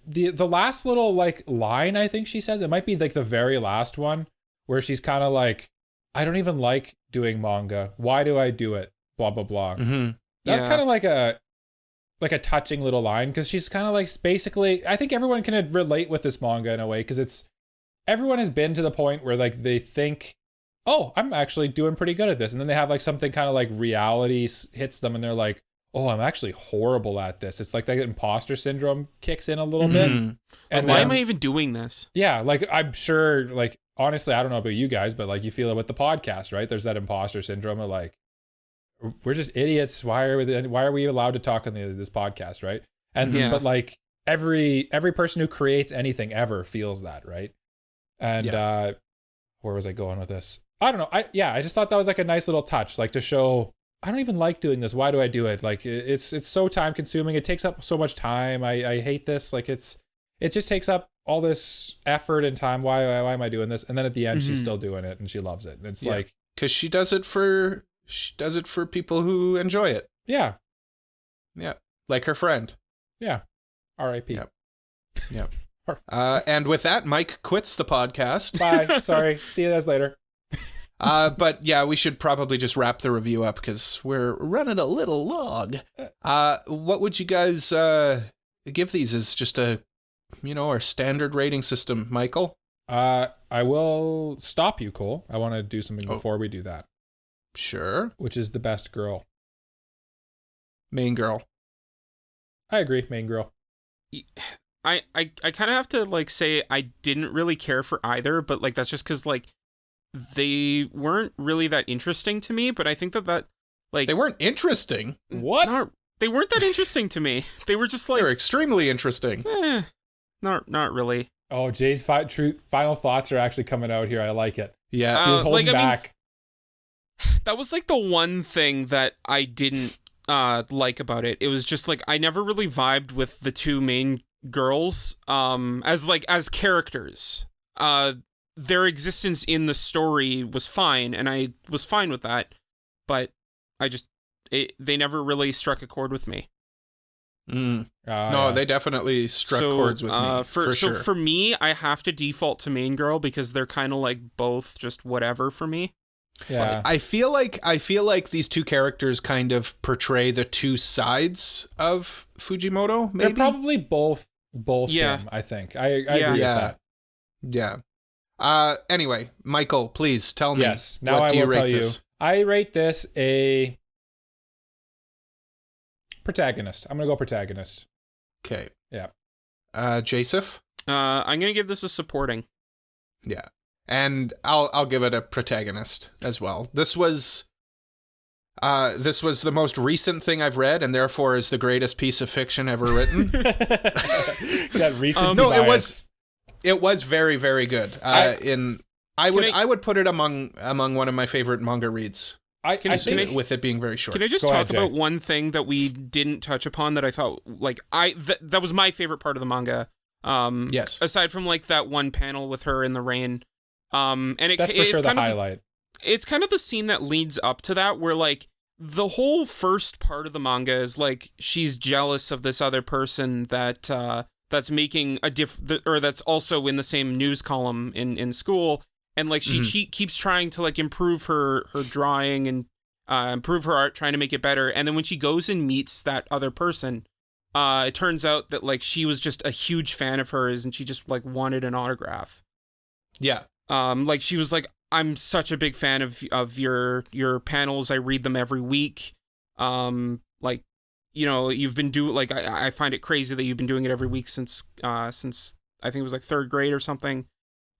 the last little like line I think she says. It might be like the very last one where she's kind of like, I don't even like doing manga. Why do I do it? Blah blah blah. Mm-hmm. That's kind of like a touching little line because she's kind of like basically, I think everyone can relate with this manga in a way because everyone has been to the point where like they think, oh, I'm actually doing pretty good at this. And then they have like something kind of like reality hits them and they're like, oh, I'm actually horrible at this. It's like that imposter syndrome kicks in a little bit. And why am I even doing this? Yeah, like I'm sure, like honestly, I don't know about you guys, but like you feel it with the podcast, right? There's that imposter syndrome of like, we're just idiots. Why are we allowed to talk on this podcast, right? And but like every person who creates anything ever feels that, right? And where was I going with this? I don't know. I just thought that was like a nice little touch, like to show I don't even like doing this. Why do I do it? Like it's so time consuming. It takes up so much time. I hate this. Like it just takes up all this effort and time. Why am I doing this? And then at the end, she's still doing it and she loves it. And it's like, because she does it for people who enjoy it. Yeah. Yeah. Like her friend. Yeah. R.I.P. Yep. And with that, Mike quits the podcast. Bye. Sorry. See you guys later. But yeah, we should probably just wrap the review up because we're running a little long. What would you guys give these as just our standard rating system, Michael? I will stop you, Cole. I want to do something before we do that. Sure. Which is the best girl? Main girl. I agree, main girl. I kind of have to like say I didn't really care for either, but like that's just because like they weren't really that interesting to me. But I think that like they weren't interesting. What? They weren't that interesting to me. They were just like they were extremely interesting. Not really. Oh, Jay's final thoughts are actually coming out here. I like it. Yeah, he was holding back. That was like the one thing that I didn't like about it. It was just like I never really vibed with the two main girls as characters. Their existence in the story was fine, and I was fine with that, but they never really struck a chord with me. They definitely struck chords with me. For sure. So for me, I have to default to main girl because they're kind of like both just whatever for me. Yeah. I feel like these two characters kind of portray the two sides of Fujimoto, maybe? They're probably both them, I think. I agree with that. Yeah. Anyway, Michael, please tell me. Yes. Now I will tell you. I rate this a protagonist. I'm going to go protagonist. Okay. Yeah. Joseph? I'm going to give this a supporting. Yeah. And I'll give it a protagonist as well. This was the most recent thing I've read, and therefore is the greatest piece of fiction ever written. That recent bias. It was very, very good. I would put it among one of my favorite manga reads. With it being very short. Can I just talk about one thing that we didn't touch upon that I thought that was my favorite part of the manga? Yes. Aside from like that one panel with her in the rain. That's for sure the highlight. It's kind of the scene that leads up to that, where like the whole first part of the manga is like she's jealous of this other person that's making or that's also in the same news column in school, and like she keeps trying to like improve her drawing and improve her art, trying to make it better. And then when she goes and meets that other person, it turns out that like she was just a huge fan of hers, and she just like wanted an autograph. Yeah. Like she was like, I'm such a big fan of your panels. I read them every week. Like, you know, you've been doing like I find it crazy that you've been doing it every week since I think it was like 3rd grade or something.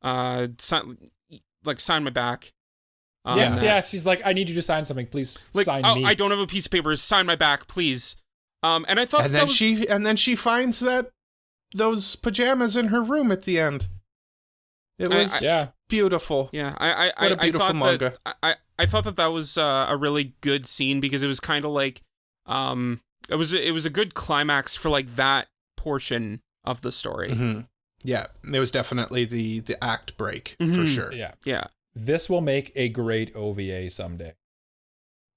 Sign my back. Yeah. She's like, I need you to sign something, please. Like, sign me. I don't have a piece of paper. Sign my back, please. And I thought, and then she finds that those pajamas in her room at the end. It was beautiful. Yeah, what a beautiful manga. I thought that was a really good scene because it was kind of like it was a good climax for like that portion of the story. Mm-hmm. Yeah, it was definitely the act break for sure. Yeah. This will make a great OVA someday.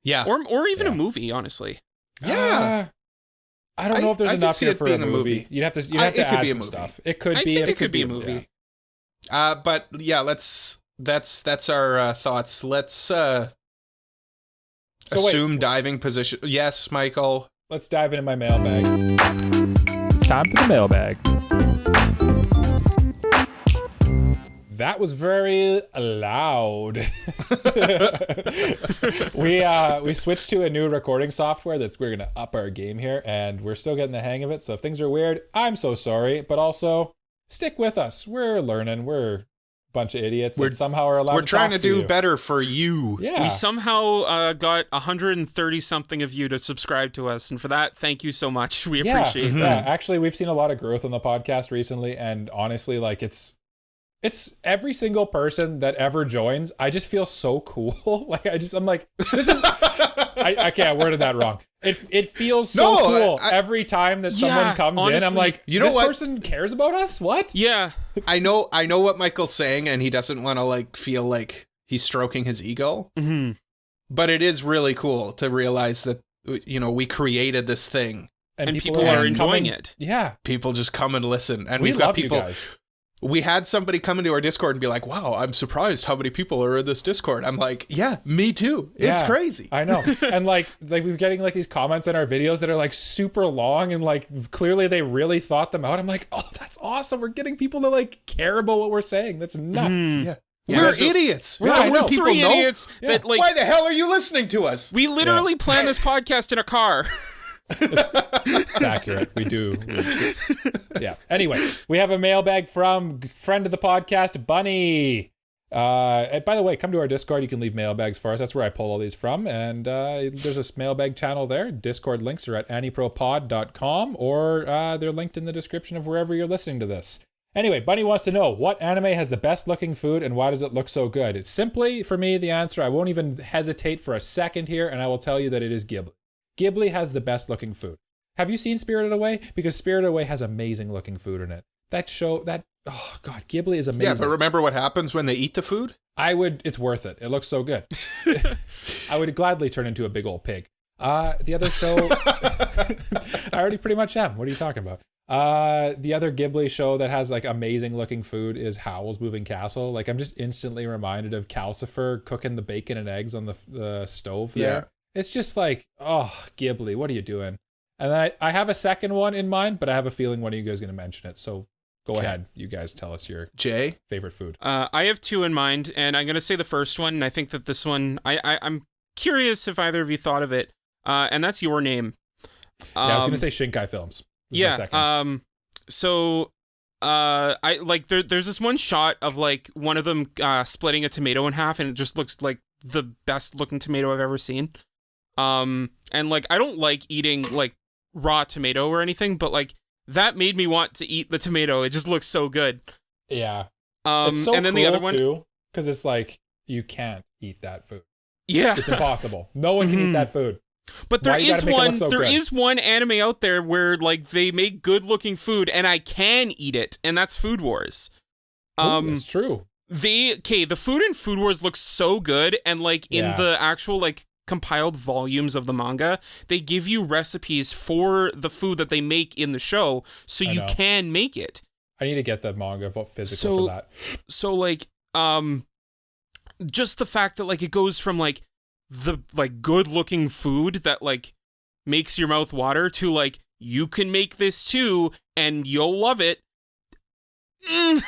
Yeah, or even a movie, honestly. Yeah. I don't know if there's enough here for a movie. You'd have to add some stuff. It could be. It could be a movie. Yeah. But yeah, that's our thoughts. Let's assume diving position. Yes, Michael. Let's dive into my mailbag. It's time for the mailbag. That was very loud. We switched to a new recording software we're gonna up our game here, and we're still getting the hang of it. So if things are weird, I'm so sorry. But also, stick with us. We're learning. We're a bunch of idiots. We're somehow are allowed. We're to trying talk to do you. better for you. Yeah. We somehow got 130 something of you to subscribe to us, and for that, thank you so much. We appreciate that. Yeah, actually, we've seen a lot of growth on the podcast recently, and honestly, like it's every single person that ever joins. I just feel so cool. Like I'm like, this is. I worded that wrong. It feels so cool every time that someone comes honestly, in. I'm like, this person cares about us? What? Yeah. I know what Michael's saying, and he doesn't want to like feel like he's stroking his ego. Mm-hmm. But it is really cool to realize that, you know, we created this thing. And people are enjoying it. Yeah. People just come and listen. And we've love got people. You guys. We had somebody come into our Discord and be like, wow, I'm surprised how many people are in this Discord. I'm like, yeah, me too. It's crazy. I know. And like we're getting like these comments in our videos that are like super long, and like clearly they really thought them out. I'm like, oh, that's awesome. We're getting people to like care about what we're saying. That's nuts. Mm. Yeah. We're idiots. We're three idiots that like. Why the hell are you listening to us? We literally planned this podcast in a car. It's accurate. We do. Yeah. Anyway, we have a mailbag from friend of the podcast, Bunny. And by the way, come to our Discord. You can leave mailbags for us. That's where I pull all these from. And there's a mailbag channel there. Discord links are at anipropod.com, or they're linked in the description of wherever you're listening to this. Anyway, Bunny wants to know, what anime has the best looking food and why does it look so good? It's simply, for me, the answer. I won't even hesitate for a second here, and I will tell you that it is Ghibli. Ghibli has the best looking food. Have you seen Spirited Away? Because Spirited Away has amazing looking food in it. Oh God, Ghibli is amazing. Yeah, but remember what happens when they eat the food? It's worth it. It looks so good. I would gladly turn into a big old pig. The other show, I already pretty much am. What are you talking about? The other Ghibli show that has like amazing looking food is Howl's Moving Castle. Like I'm just instantly reminded of Calcifer cooking the bacon and eggs on the stove there. Yeah. It's just like, oh, Ghibli, what are you doing? And then I have a second one in mind, but I have a feeling one of you guys is going to mention it. So go ahead. You guys tell us your favorite food. I have two in mind, and I'm going to say the first one. And I think that this one, I'm curious if either of you thought of it. And that's Your Name. I was going to say Shinkai Films. Yeah. So I like there's this one shot of like one of them splitting a tomato in half, and it just looks like the best looking tomato I've ever seen. And like I don't like eating like raw tomato or anything, but like that made me want to eat the tomato. It just looks so good. Yeah. It's so and then cool the other one too, because it's like you can't eat that food. Yeah. It's impossible. No one can eat that food. But there is one anime out there where like they make good looking food and I can eat it, and that's Food Wars. That's true. The food in Food Wars looks so good, and like in the actual like compiled volumes of the manga, they give you recipes for the food that they make in the show, so you can make it. I need to get the manga physical for that. So like just the fact that like it goes from like the like good looking food that like makes your mouth water to like you can make this too and you'll love it. You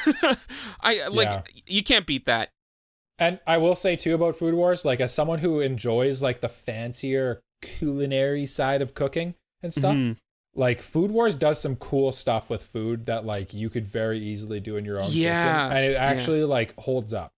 can't beat that. And I will say too about Food Wars, like as someone who enjoys like the fancier culinary side of cooking and stuff, like Food Wars does some cool stuff with food that like you could very easily do in your own kitchen, and it actually like holds up.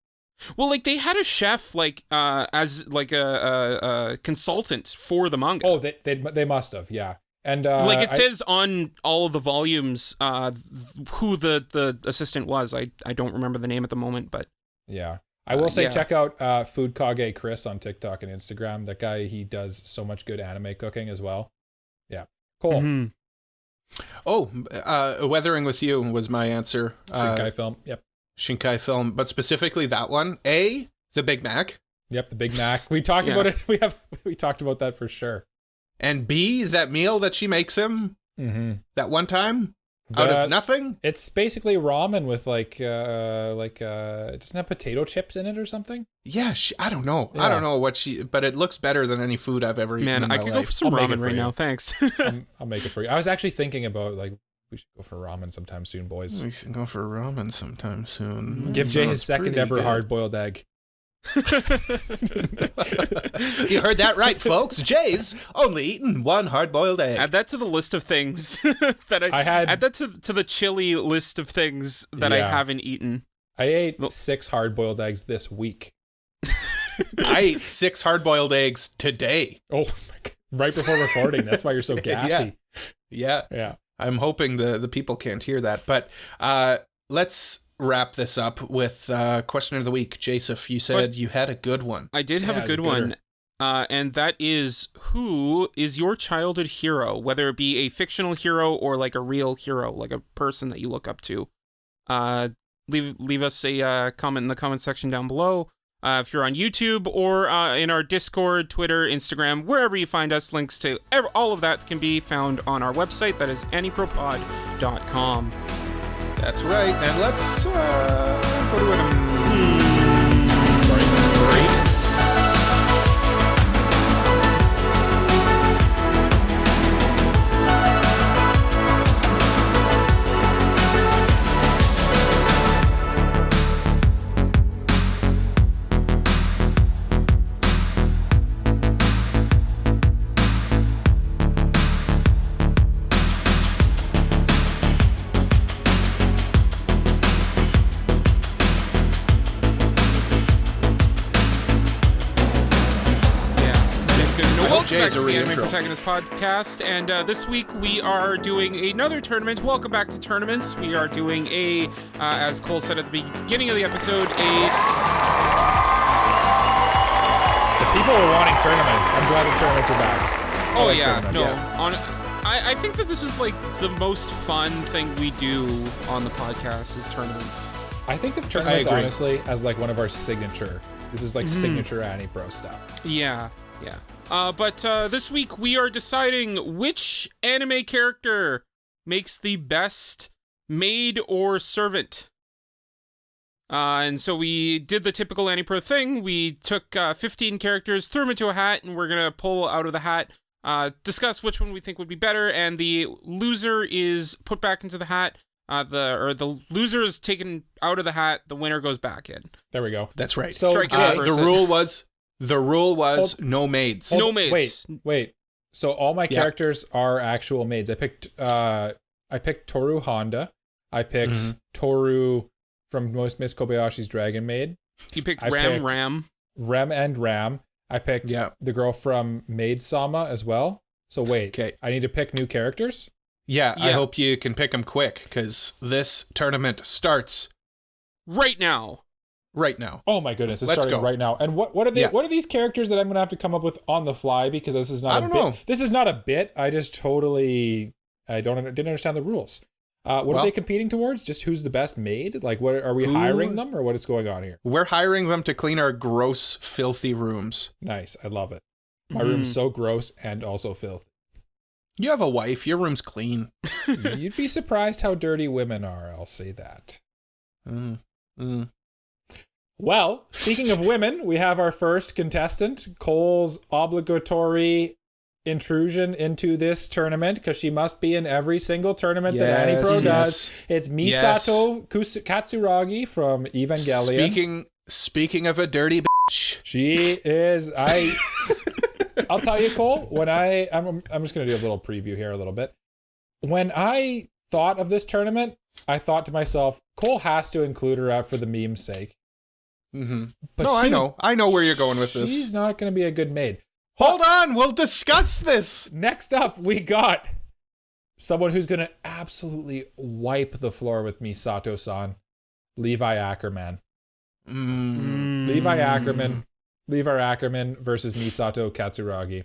Well, like they had a chef like as like a consultant for the manga. Oh, they must have, yeah. And like it says on all of the volumes who the assistant was. I don't remember the name at the moment, but yeah. I will say check out Food Kage Chris on TikTok and Instagram. That guy, he does so much good anime cooking as well. Yeah. Cool. Weathering with You was my answer. Shinkai Film. Yep. Shinkai Film, but specifically that one. The Big Mac. Yep, the Big Mac. We talked about it. We talked about that for sure. And B, that meal that she makes him that one time out of nothing. It's basically ramen with like it doesn't have potato chips in it or something. Yeah, I don't know. Yeah. I don't know but it looks better than any food I've ever eaten. Man, I could go for some ramen right now. Thanks. I'll make it for you. I was actually thinking about like, we should go for ramen sometime soon, boys. We should go for ramen sometime soon. Give Jay his second ever hard-boiled egg. You heard that right, folks. Jay's only eaten one hard-boiled egg. Add that to the list of things that I had. Add that to the chili list of things that I haven't eaten. I ate 6 hard-boiled eggs this week. I ate 6 hard-boiled eggs today. Oh my God. Right before recording. That's why you're so gassy. Yeah. I'm hoping the people can't hear that. But let's wrap this up with question of the week. Joseph, you said you had a good one. I did have a good one. And that is, who is your childhood hero? Whether it be a fictional hero or like a real hero, like a person that you look up to. Leave us a comment in the comment section down below. If you're on YouTube or in our Discord, Twitter, Instagram, wherever you find us, links to all of that can be found on our website. That is AniProPod.com. That's right. And let's go to an Back to the Anime Protagonist Podcast, and this week we are doing another tournament. Welcome back to tournaments. We are doing as Cole said at the beginning of the episode, The people were wanting tournaments. I'm glad the tournaments are back. Oh yeah, no. I think that this is like the most fun thing we do on the podcast is tournaments. I think of tournaments honestly as like one of our signature. This is like signature AniPro stuff. Yeah. But this week we are deciding which anime character makes the best maid or servant. And so we did the typical AniPro thing. We took 15 characters, threw them into a hat, and we're gonna pull out of the hat, discuss which one we think would be better, and the loser is put back into the hat. The loser is taken out of the hat. The winner goes back in. There we go. That's right. So the rule was no maids. No maids. Wait. So all my characters are actual maids. I picked Toru Honda. I picked Toru from Miss Kobayashi's Dragon Maid. You picked Ram. I picked the girl from Maid Sama as well. So wait, I need to pick new characters? Yeah, I hope you can pick them quick, because this tournament starts right now. Oh my goodness, it's starting right now. And what are these characters that I'm gonna have to come up with on the fly, because this is not This is not a bit. I just didn't understand the rules. What are they competing towards? Just who's the best maid? Like, what are we hiring them, or what is going on here? We're hiring them to clean our gross, filthy rooms. Nice, I love it. My room's so gross and also filthy. You have a wife. Your room's clean. You'd be surprised how dirty women are. I'll say that. Well, speaking of women, we have our first contestant, Cole's obligatory intrusion into this tournament, because she must be in every single tournament that AniPro does. It's Misato Katsuragi from Evangelion. Speaking of a dirty bitch. She is... I'll tell you, Cole, when I'm just going to do a little preview here a little bit. When I thought of this tournament, I thought to myself, Cole has to include her out for the meme's sake. But I know where you're going with this. She's not going to be a good maid. Hold on, we'll discuss this. Next up, we got someone who's going to absolutely wipe the floor with Misato-san, Levi Ackerman. Levi Ackerman versus Misato Katsuragi.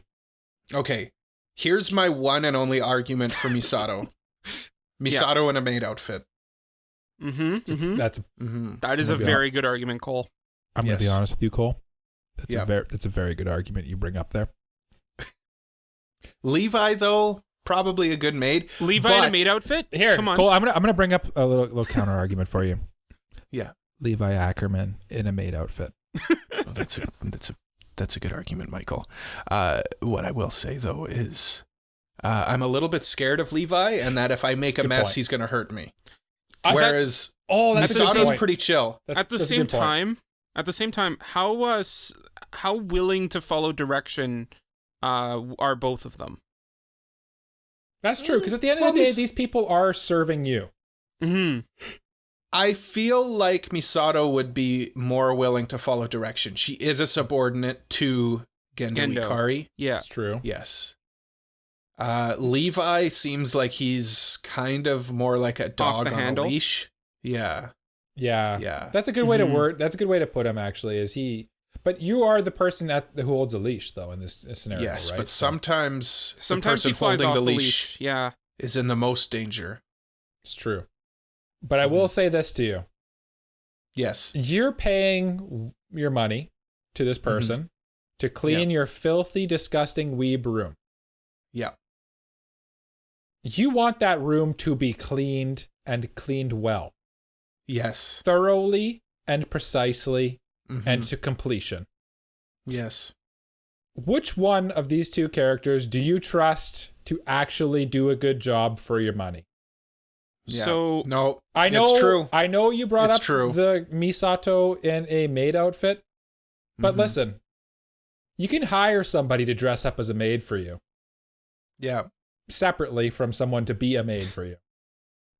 Okay, here's my one and only argument for Misato. Misato in a maid outfit. That is a very good argument, Cole. I'm going to be honest with you, Cole. That's a very good argument you bring up there. Levi, though, probably a good maid. Levi in a maid outfit? Here, come on. Cole, I'm gonna bring up a little counter argument for you. Yeah. Levi Ackerman in a maid outfit. That's a good argument, Michael. What I will say though is, I'm a little bit scared of Levi, and that if I make a mess, he's gonna hurt me. Whereas Misato's pretty chill. At the same time, how willing to follow direction are both of them? That's true, because at the end of the day, these people are serving you. I feel like Misato would be more willing to follow direction. She is a subordinate to Gendo Ikari. Yeah, that's true. Yes. Levi seems like he's kind of more like a dog on a leash. Yeah. That's a good way to word. That's a good way to put him. Actually, is he? But you are the person who holds a leash, though, in this scenario. Yes, right? But sometimes the person he flies holding off the leash yeah, is in the most danger. It's true. But I will say this to you. Yes. You're paying your money to this person to clean your filthy, disgusting weeb room. Yeah. You want that room to be cleaned and cleaned well. Yes. Thoroughly and precisely and to completion. Yes. Which one of these two characters do you trust to actually do a good job for your money? Yeah. So no, I know it's true. I know you brought it's up true. the Misato in a maid outfit, but listen, you can hire somebody to dress up as a maid for you. Yeah. Separately from someone to be a maid for you.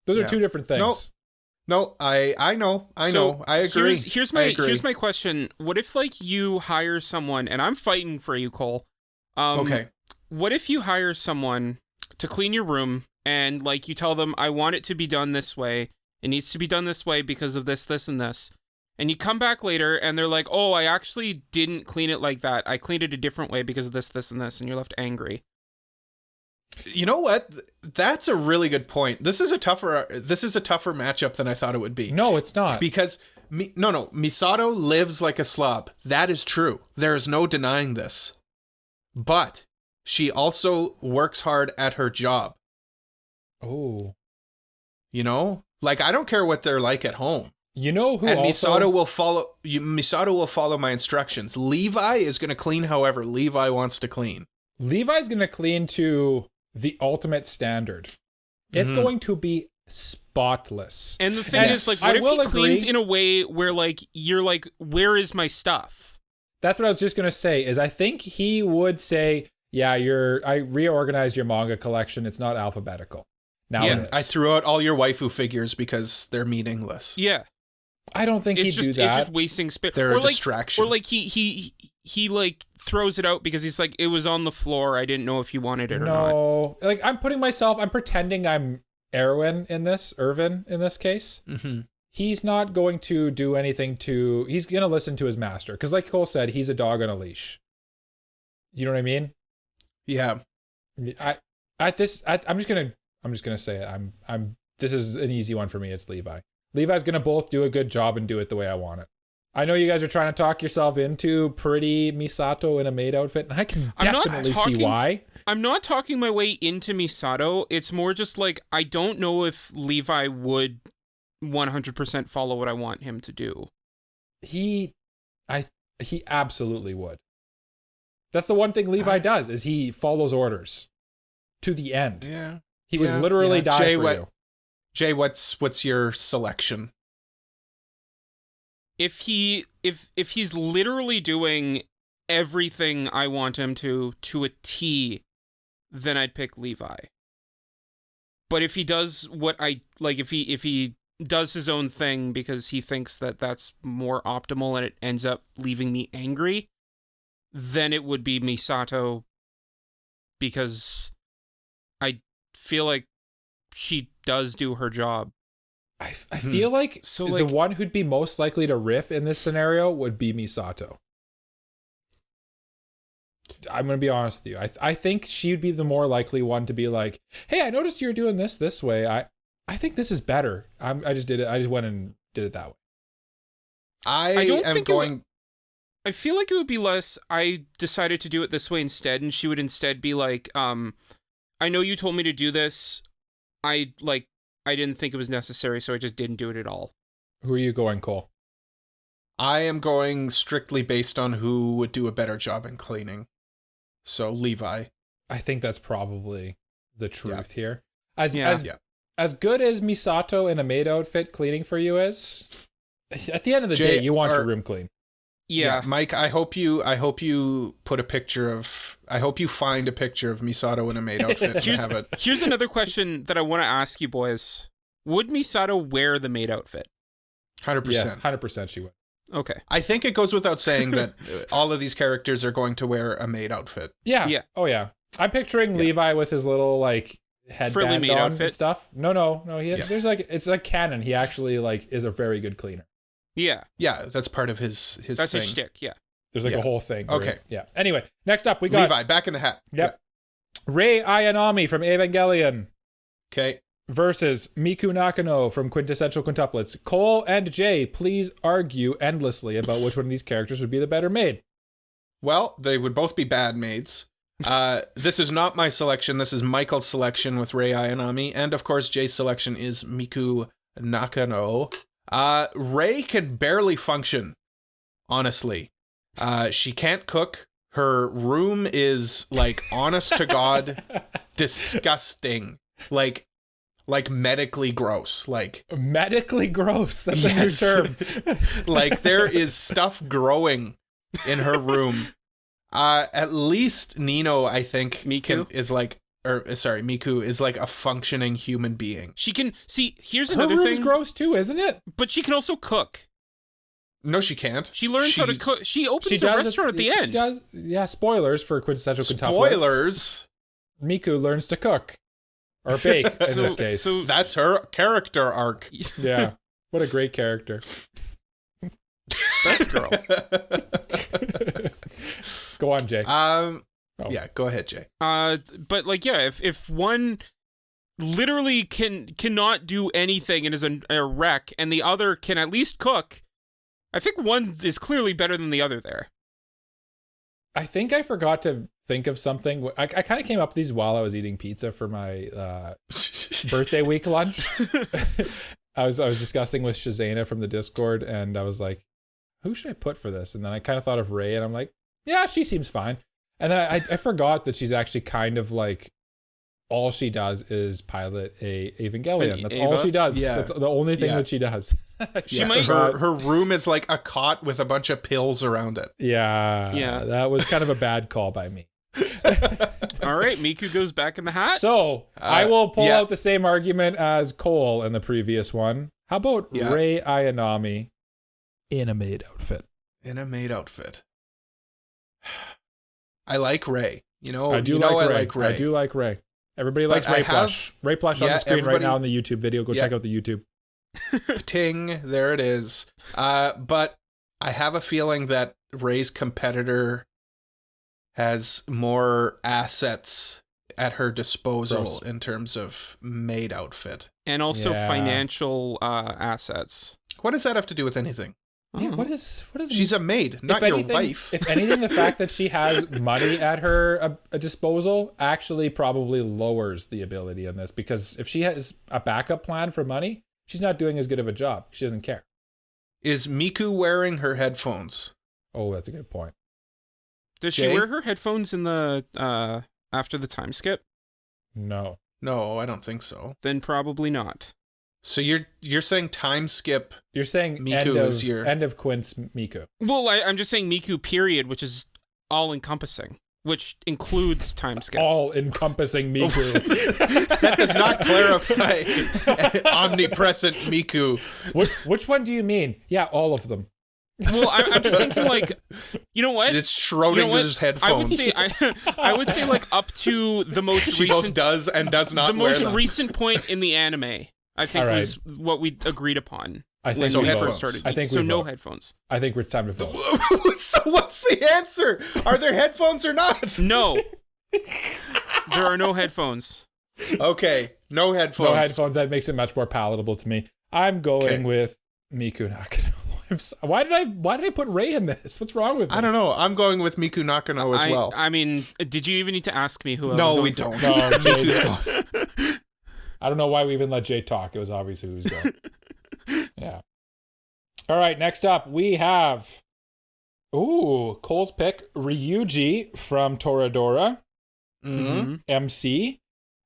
Those are two different things. No, I know. I agree. Here's my question. What if like you hire someone, and I'm fighting for you, Cole. Okay. What if you hire someone to clean your room, and like you tell them, I want it to be done this way. It needs to be done this way because of this, this, and this. And you come back later and they're like, oh, I actually didn't clean it like that. I cleaned it a different way because of this, this, and this. And you're left angry. You know what? That's a really good point. This is a tougher matchup than I thought it would be. No, it's not. Because Misato lives like a slob. That is true. There is no denying this. But she also works hard at her job. Oh. You know? Like, I don't care what they're like at home. You know who and also... Misato will follow my instructions. Levi is going to clean however Levi wants to clean. Levi's going to clean to the ultimate standard. It's going to be spotless. And the thing is, like, what if he cleans in a way where, like, you're like, where is my stuff? That's what I was just going to say, is I think he would say, yeah, I reorganized your manga collection. It's not alphabetical. Now it is. I threw out all your waifu figures because they're meaningless. Yeah. I don't think he'd do that. It's just wasting space. They're a distraction. Or like he like throws it out because he's like, it was on the floor. I didn't know if you wanted it or not. No, like I'm pretending I'm Irvin in this case. Mm-hmm. He's not going to do anything he's going to listen to his master. Because like Cole said, he's a dog on a leash. You know what I mean? Yeah. I'm just going to say it. This is an easy one for me. It's Levi. Levi's going to both do a good job and do it the way I want it. I know you guys are trying to talk yourself into pretty Misato in a maid outfit, and I can definitely see why. I'm not talking my way into Misato. It's more just like, I don't know if Levi would 100% follow what I want him to do. He absolutely would. That's the one thing Levi does, is he follows orders to the end. Yeah. He would literally die for you. Jay, what's your selection? If he's literally doing everything I want him to a T, then I'd pick Levi. But if he does what I like, if he does his own thing because he thinks that that's more optimal and it ends up leaving me angry, then it would be Misato, because I feel like she does do her job. I feel like the one who'd be most likely to riff in this scenario would be Misato. I'm going to be honest with you. I think she'd be the more likely one to be like, hey, I noticed you're doing this way. I think this is better. I just did it. I just went and did it that way. I feel like it would be less, I decided to do it this way instead, and she would instead be like, I know you told me to do this. I didn't think it was necessary, so I just didn't do it at all. Who are you going, Cole? I am going strictly based on who would do a better job in cleaning. So Levi. I think that's probably the truth here. As good as Misato in a maid outfit cleaning for you is, at the end of the day, you want your room clean. Yeah. Mike, I hope you find a picture of Misato in a maid outfit. Here's another question that I want to ask you boys. Would Misato wear the maid outfit? 100%. Yes, 100% she would. Okay. I think it goes without saying that all of these characters are going to wear a maid outfit. Yeah. Yeah. Oh yeah. I'm picturing Levi with his little like headband on outfit and stuff. No. There's like, it's like canon. He actually like is a very good cleaner. Yeah. Yeah, that's part of his That's thing. his shtick, yeah. There's like a whole thing. Okay. Right? Yeah. Anyway, next up we got Levi, back in the hat. Yep. Yeah. Rei Ayanami from Evangelion. Okay. Versus Miku Nakano from Quintessential Quintuplets. Cole and Jay, please argue endlessly about which one of these characters would be the better maid. Well, they would both be bad maids. This is not my selection. This is Michael's selection with Rei Ayanami. And of course, Jay's selection is Miku Nakano. Rei can barely function, honestly. She can't cook. Her room is like, honest to God, disgusting. Like medically gross. Like medically gross. That's a new term. Like there is stuff growing in her room. At least Nino, I think, Miku is like a functioning human being. She can see. Here's another thing. Her room's gross too, isn't it? But she can also cook. No, she can't. She learns how to cook. She opens a restaurant at the end. She does. Yeah, spoilers for Quintessential Quintuplets. Spoilers. Miku learns to cook. Or bake, in this case. So that's her character arc. Yeah. What a great character. Best girl. Go on, Jay. Oh. Yeah, go ahead, Jay. But like, yeah, if one literally cannot do anything and is a wreck, and the other can at least cook, I think one is clearly better than the other there. I think I forgot to think of something. I kind of came up with these while I was eating pizza for my birthday week lunch. I was discussing with Shazana from the Discord, and I was like, who should I put for this? And then I kind of thought of Ray, and I'm like, yeah, she seems fine. And then I forgot that she's actually kind of like, all she does is pilot a Evangelion. That's all she does. Yeah. That's the only thing that she does. She might. Her room is like a cot with a bunch of pills around it. Yeah. That was kind of a bad call by me. All right, Miku goes back in the hat. So I will pull out the same argument as Cole in the previous one. How about Rei Ayanami in a maid outfit? In a maid outfit. I like Ray. I do like Ray. I do like Ray. Everybody likes Ray Plush. Ray Plush on the screen right now in the YouTube video. Go check out the YouTube. Ting, there it is. But I have a feeling that Ray's competitor has more assets at her disposal in terms of maid outfit. And also financial assets. What does that have to do with anything? Yeah, what is she's a maid, not your wife. If anything, the fact that she has money at her disposal actually probably lowers the ability in this, because if she has a backup plan for money, she's not doing as good of a job. She doesn't care. Is Miku wearing her headphones? Oh, that's a good point. Does she wear her headphones in the after the time skip? No, I don't think so. Then probably not. So you're saying time skip? You're saying Miku end of Quint's Miku. Well, I'm just saying Miku period, which is all encompassing, which includes time skip. All encompassing Miku. That does not clarify omnipresent Miku. Which one do you mean? Yeah, all of them. Well, I'm just thinking, like, you know what? It's Schrodinger's headphones. I would say like up to the most she recent. Both does and does not. The wear most them. recent point in the anime, I think, was what we agreed upon. I think so. First started. I think so. We No vote. headphones. I think it's time to vote. So what's the answer? Are there headphones or not? No. There are no headphones. Okay, no headphones. No headphones. That makes it much more palatable to me. I'm going with Miku Nakano. Why did I put Ray in this? What's wrong with me? I don't know. I'm going with Miku Nakano as well. I mean, did you even need to ask me who I was No, going we for? don't. No, Jay's I don't know why we even let Jay talk. It was obvious who was going. Yeah. All right, next up we have Cole's pick, Ryuuji from Toradora. Mm-hmm. MC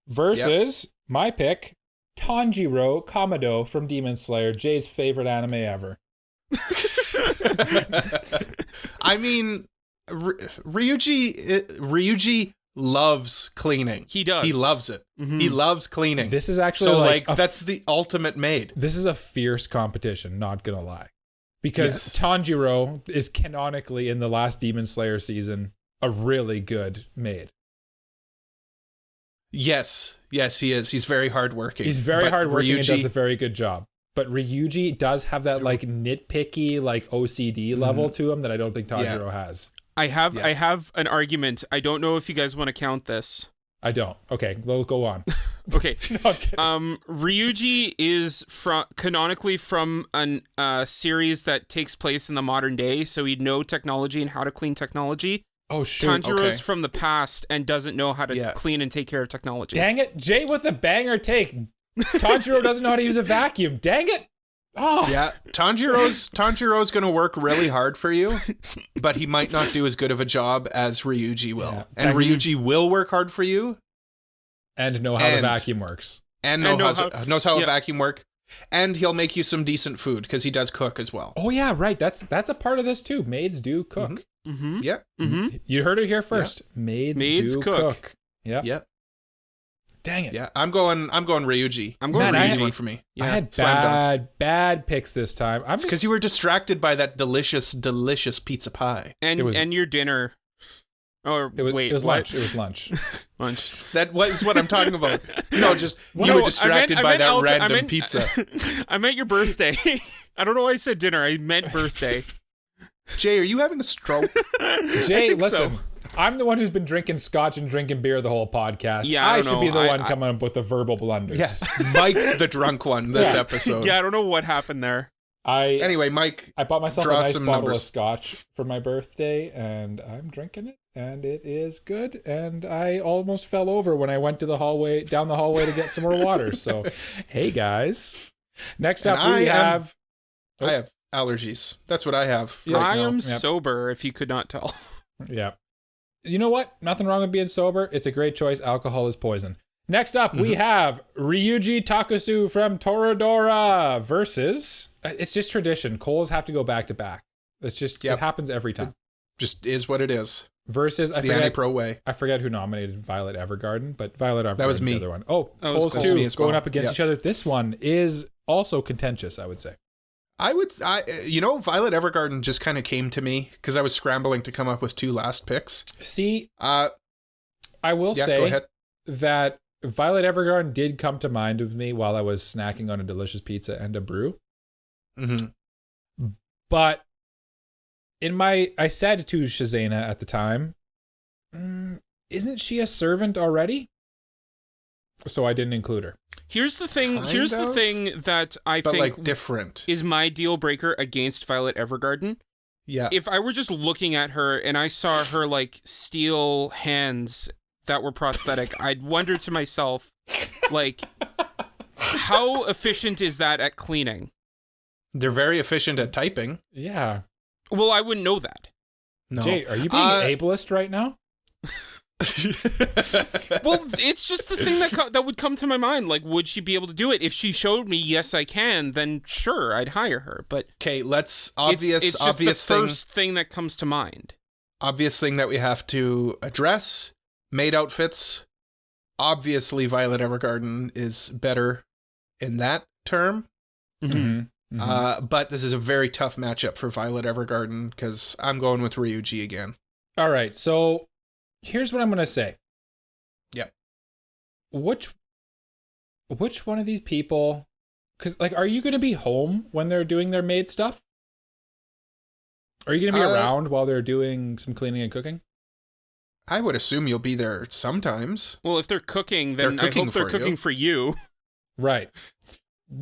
versus my pick, Tanjiro Kamado from Demon Slayer, Jay's favorite anime ever. I mean, Ryuuji loves cleaning. He does. He loves it. Mm-hmm. He loves cleaning. This is actually so that's the ultimate maid. This is a fierce competition, not gonna lie. Because Tanjiro is canonically in the last Demon Slayer season a really good maid. Yes, he is. He's very hardworking. He's very hardworking and does a very good job. But Ryuuji does have that like nitpicky, like OCD level to him that I don't think Tanjiro has. I have an argument. I don't know if you guys want to count this. I don't. Okay, we'll go on. Okay. No, Ryuuji is canonically from a series that takes place in the modern day, so he'd know technology and how to clean technology. Oh, shoot. Tanjiro's from the past and doesn't know how to clean and take care of technology. Dang it. Jay with a banger take. Tanjiro doesn't know how to use a vacuum. Dang it. Oh. Yeah, Tanjiro's going to work really hard for you, but he might not do as good of a job as Ryuuji will. Yeah. And Ryuuji will work hard for you. And know how the vacuum works. And knows how a vacuum works. And he'll make you some decent food because he does cook as well. Oh, yeah, right. That's a part of this, too. Maids do cook. Mm-hmm. Yeah. Mm-hmm. You heard it here first. Yeah. Maids do cook. Yep. Yep. Dang it. Yeah, I'm going Ryuuji. I'm going Ryuuji one for me. Yeah. I had bad picks this time. It's because you were distracted by that delicious pizza pie. And your dinner. Or it was lunch. It was lunch. Lunch. That was what I'm talking about. No, just you were distracted by that random pizza. I meant your birthday. I don't know why I said dinner. I meant birthday. Jay, are you having a stroke? Jay, listen. So. I'm the one who's been drinking scotch and drinking beer the whole podcast. Yeah, I should be the one coming up with the verbal blunders. Yeah, Mike's the drunk one this episode. Yeah, I don't know what happened there. Anyway, Mike, I bought myself a nice bottle numbers. of scotch for my birthday, and I'm drinking it, and it is good. And I almost fell over when I went to the hallway, down the hallway to get some more water. So, hey guys. Next up, I have allergies. That's what I have. Yeah, I am sober, if you could not tell. Yeah. You know what? Nothing wrong with being sober. It's a great choice. Alcohol is poison. Next up, we have Ryuuji Takasu from Toradora versus... It's just tradition. Coals have to go back to back. It's just, it happens every time. It just is what it is. Versus, it's the AniPro way. I forget who nominated Violet Evergarden, but Violet Evergarden that was me. The other one. Oh, Coals 2 me as well. Going up against each other. This one is also contentious, I would say. Violet Evergarden just kind of came to me because I was scrambling to come up with 2 last picks. See, I will say that Violet Evergarden did come to mind with me while I was snacking on a delicious pizza and a brew. Mm-hmm. But I said to Shazana at the time, isn't she a servant already? So I didn't include her. Here's the thing that I think like different is my deal breaker against Violet Evergarden. Yeah. If I were just looking at her and I saw her like steel hands that were prosthetic, I'd wonder to myself, like, how efficient is that at cleaning? They're very efficient at typing. Yeah. Well, I wouldn't know that. No. Jay, are you being ableist right now? Well, it's just the thing that would come to my mind. Like, would she be able to do it? If she showed me, yes, I can, then sure, I'd hire her. But okay, it's just obvious the first thing that comes to mind. Obvious thing that we have to address: maid outfits. Obviously, Violet Evergarden is better in that term. Mm-hmm. But this is a very tough matchup for Violet Evergarden because I'm going with Ryuuji again. All right, so here's what I'm going to say. Yep. Which one of these people, because, like, are you going to be home when they're doing their maid stuff? Are you going to be around while they're doing some cleaning and cooking? I would assume you'll be there sometimes. Well, if they're cooking, then I hope they're cooking for you. Right.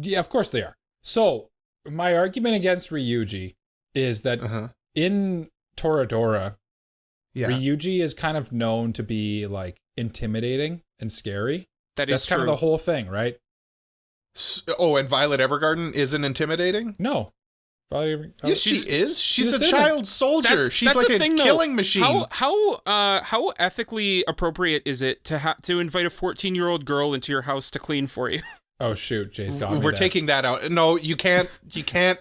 Yeah, of course they are. So, my argument against Ryuuji is that in Toradora, Ryuuji is kind of known to be, like, intimidating and scary. That's kind of the whole thing, right? And Violet Evergarden isn't intimidating? No. Yes, she is. She's a child soldier. She's like a killing machine. How ethically appropriate is it to invite a 14-year-old girl into your house to clean for you? Oh shoot, Jay's got me. We're taking that out. No, you can't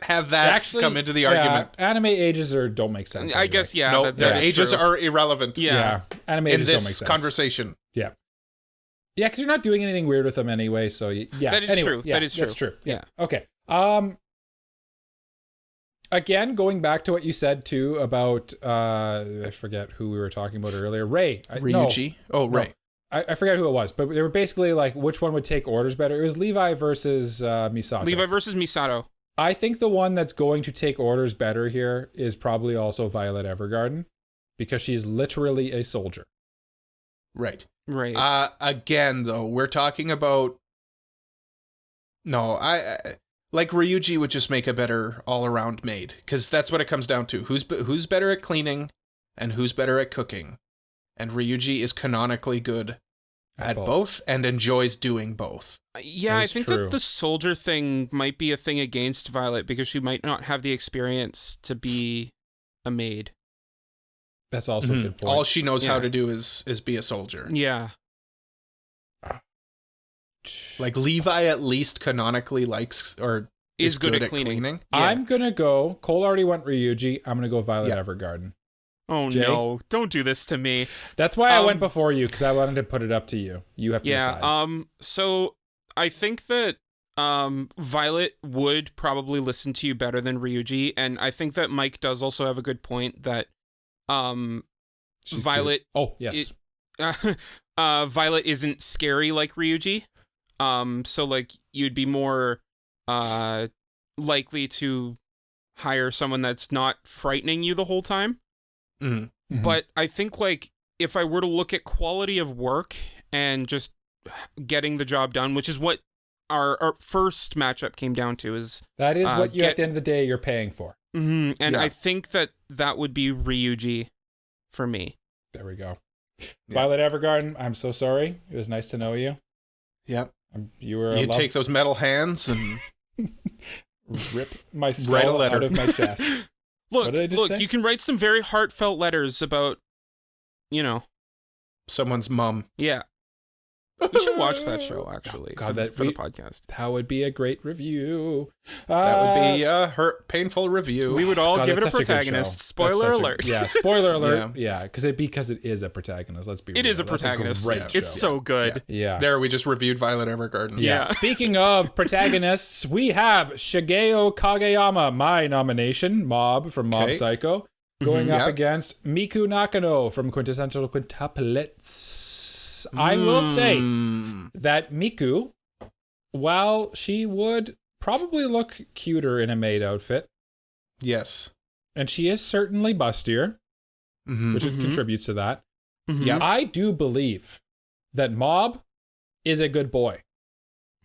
have that come into the argument. Anime ages don't make sense. I guess No, their ages are irrelevant. Yeah. Anime ages don't make sense. In this conversation. Yeah. Yeah, because you're not doing anything weird with them anyway, so yeah. That is true. Yeah, that is true. That's true. Yeah. Okay. Again, going back to what you said too about I forget who we were talking about earlier. Ryuuji. Ray. I forget who it was, but they were basically like, which one would take orders better? It was Levi versus Misato. Levi versus Misato. I think the one that's going to take orders better here is probably also Violet Evergarden, because she's literally a soldier. Right. Right. Again, though, we're talking about... No, like Ryuuji would just make a better all-around maid, because that's what it comes down to. Who's better at cleaning and who's better at cooking? And Ryuuji is canonically good at both and enjoys doing both. Yeah, I think that the soldier thing might be a thing against Violet because she might not have the experience to be a maid. That's also a good point. All she knows how to do is be a soldier. Yeah. Like Levi at least canonically likes or is good at cleaning. Yeah. I'm going to go, Cole already went Ryuuji, I'm going to go Violet Evergarden. Oh, Jay? No, don't do this to me. That's why I went before you, because I wanted to put it up to you. You have to decide. So I think that Violet would probably listen to you better than Ryuuji, and I think that Mike does also have a good point that Violet... Cute. Oh, yes. Violet isn't scary like Ryuuji. So, like, you'd be more likely to hire someone that's not frightening you the whole time. Mm-hmm. But I think, like, if I were to look at quality of work and just getting the job done, which is what our first matchup came down to, is that is what you at the end of the day you're paying for. And I think that would be Ryuuji for me. There we go. Yeah. Violet Evergarden, I'm so sorry. It was nice to know you. Yep. You take those metal hands and rip my skull out of my chest. Look, what did I just say? You can write some very heartfelt letters about, someone's mom. Yeah. You should watch that show, actually, for the podcast. That would be a great review. That would be a painful review. We would all give it a protagonist. Spoiler alert. Spoiler alert. Yeah, because it is a protagonist. Let's be real. It is a protagonist. It's so good. Yeah. There, we just reviewed Violet Evergarden. Yeah. Speaking of protagonists, we have Shigeo Kageyama, my nomination, Mob from Mob Psycho, going up against Miku Nakano from Quintessential Quintuplets. I will say that Miku, while she would probably look cuter in a maid outfit, yes, and she is certainly bustier, which contributes to that. Yeah, I do believe that Mob is a good boy.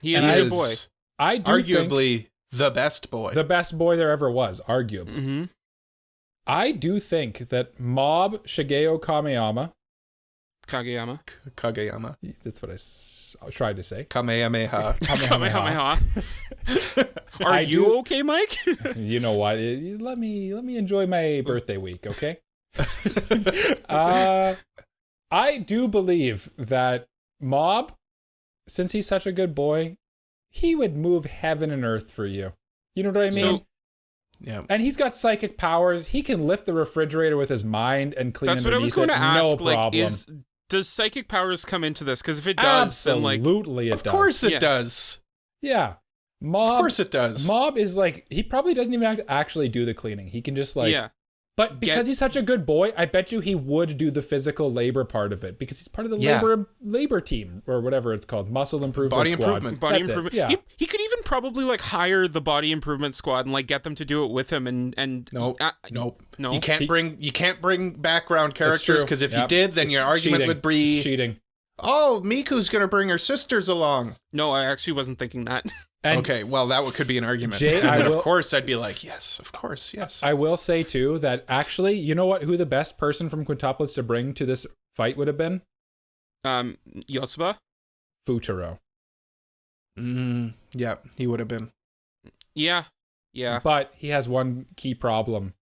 He is a good boy. I do arguably the best boy there ever was, arguably. I do think that Mob Shigeo Kageyama. That's what I tried to say. Kamehameha. Are you okay, Mike? You know what? Let me enjoy my birthday week, okay? I do believe that Mob, since he's such a good boy, he would move heaven and earth for you. You know what I mean? Yeah. And he's got psychic powers. He can lift the refrigerator with his mind and clean That's underneath what I was going to ask. No problem. Does psychic powers come into this? Because if it does, absolutely it does. Of course it does. Yeah. Mob. Of course it does. Mob is he probably doesn't even have to actually do the cleaning. He can just But because he's such a good boy, I bet you he would do the physical labor part of it because he's part of the labor team or whatever it's called, muscle improvement squad. Body improvement. Yeah. He could even probably hire the body improvement squad and get them to do it with him and nope. No. You can't bring background characters because if you did, then your argument would be cheating. Oh, Miku's gonna bring her sisters along. No, I actually wasn't thinking that. Okay, well, that could be an argument. Of course, I'd be like, yes, of course, yes. I will say, too, that actually, you know who the best person from Quintuplets to bring to this fight would have been? Yotsuba? Futaro. Yeah, he would have been. Yeah. But he has one key problem.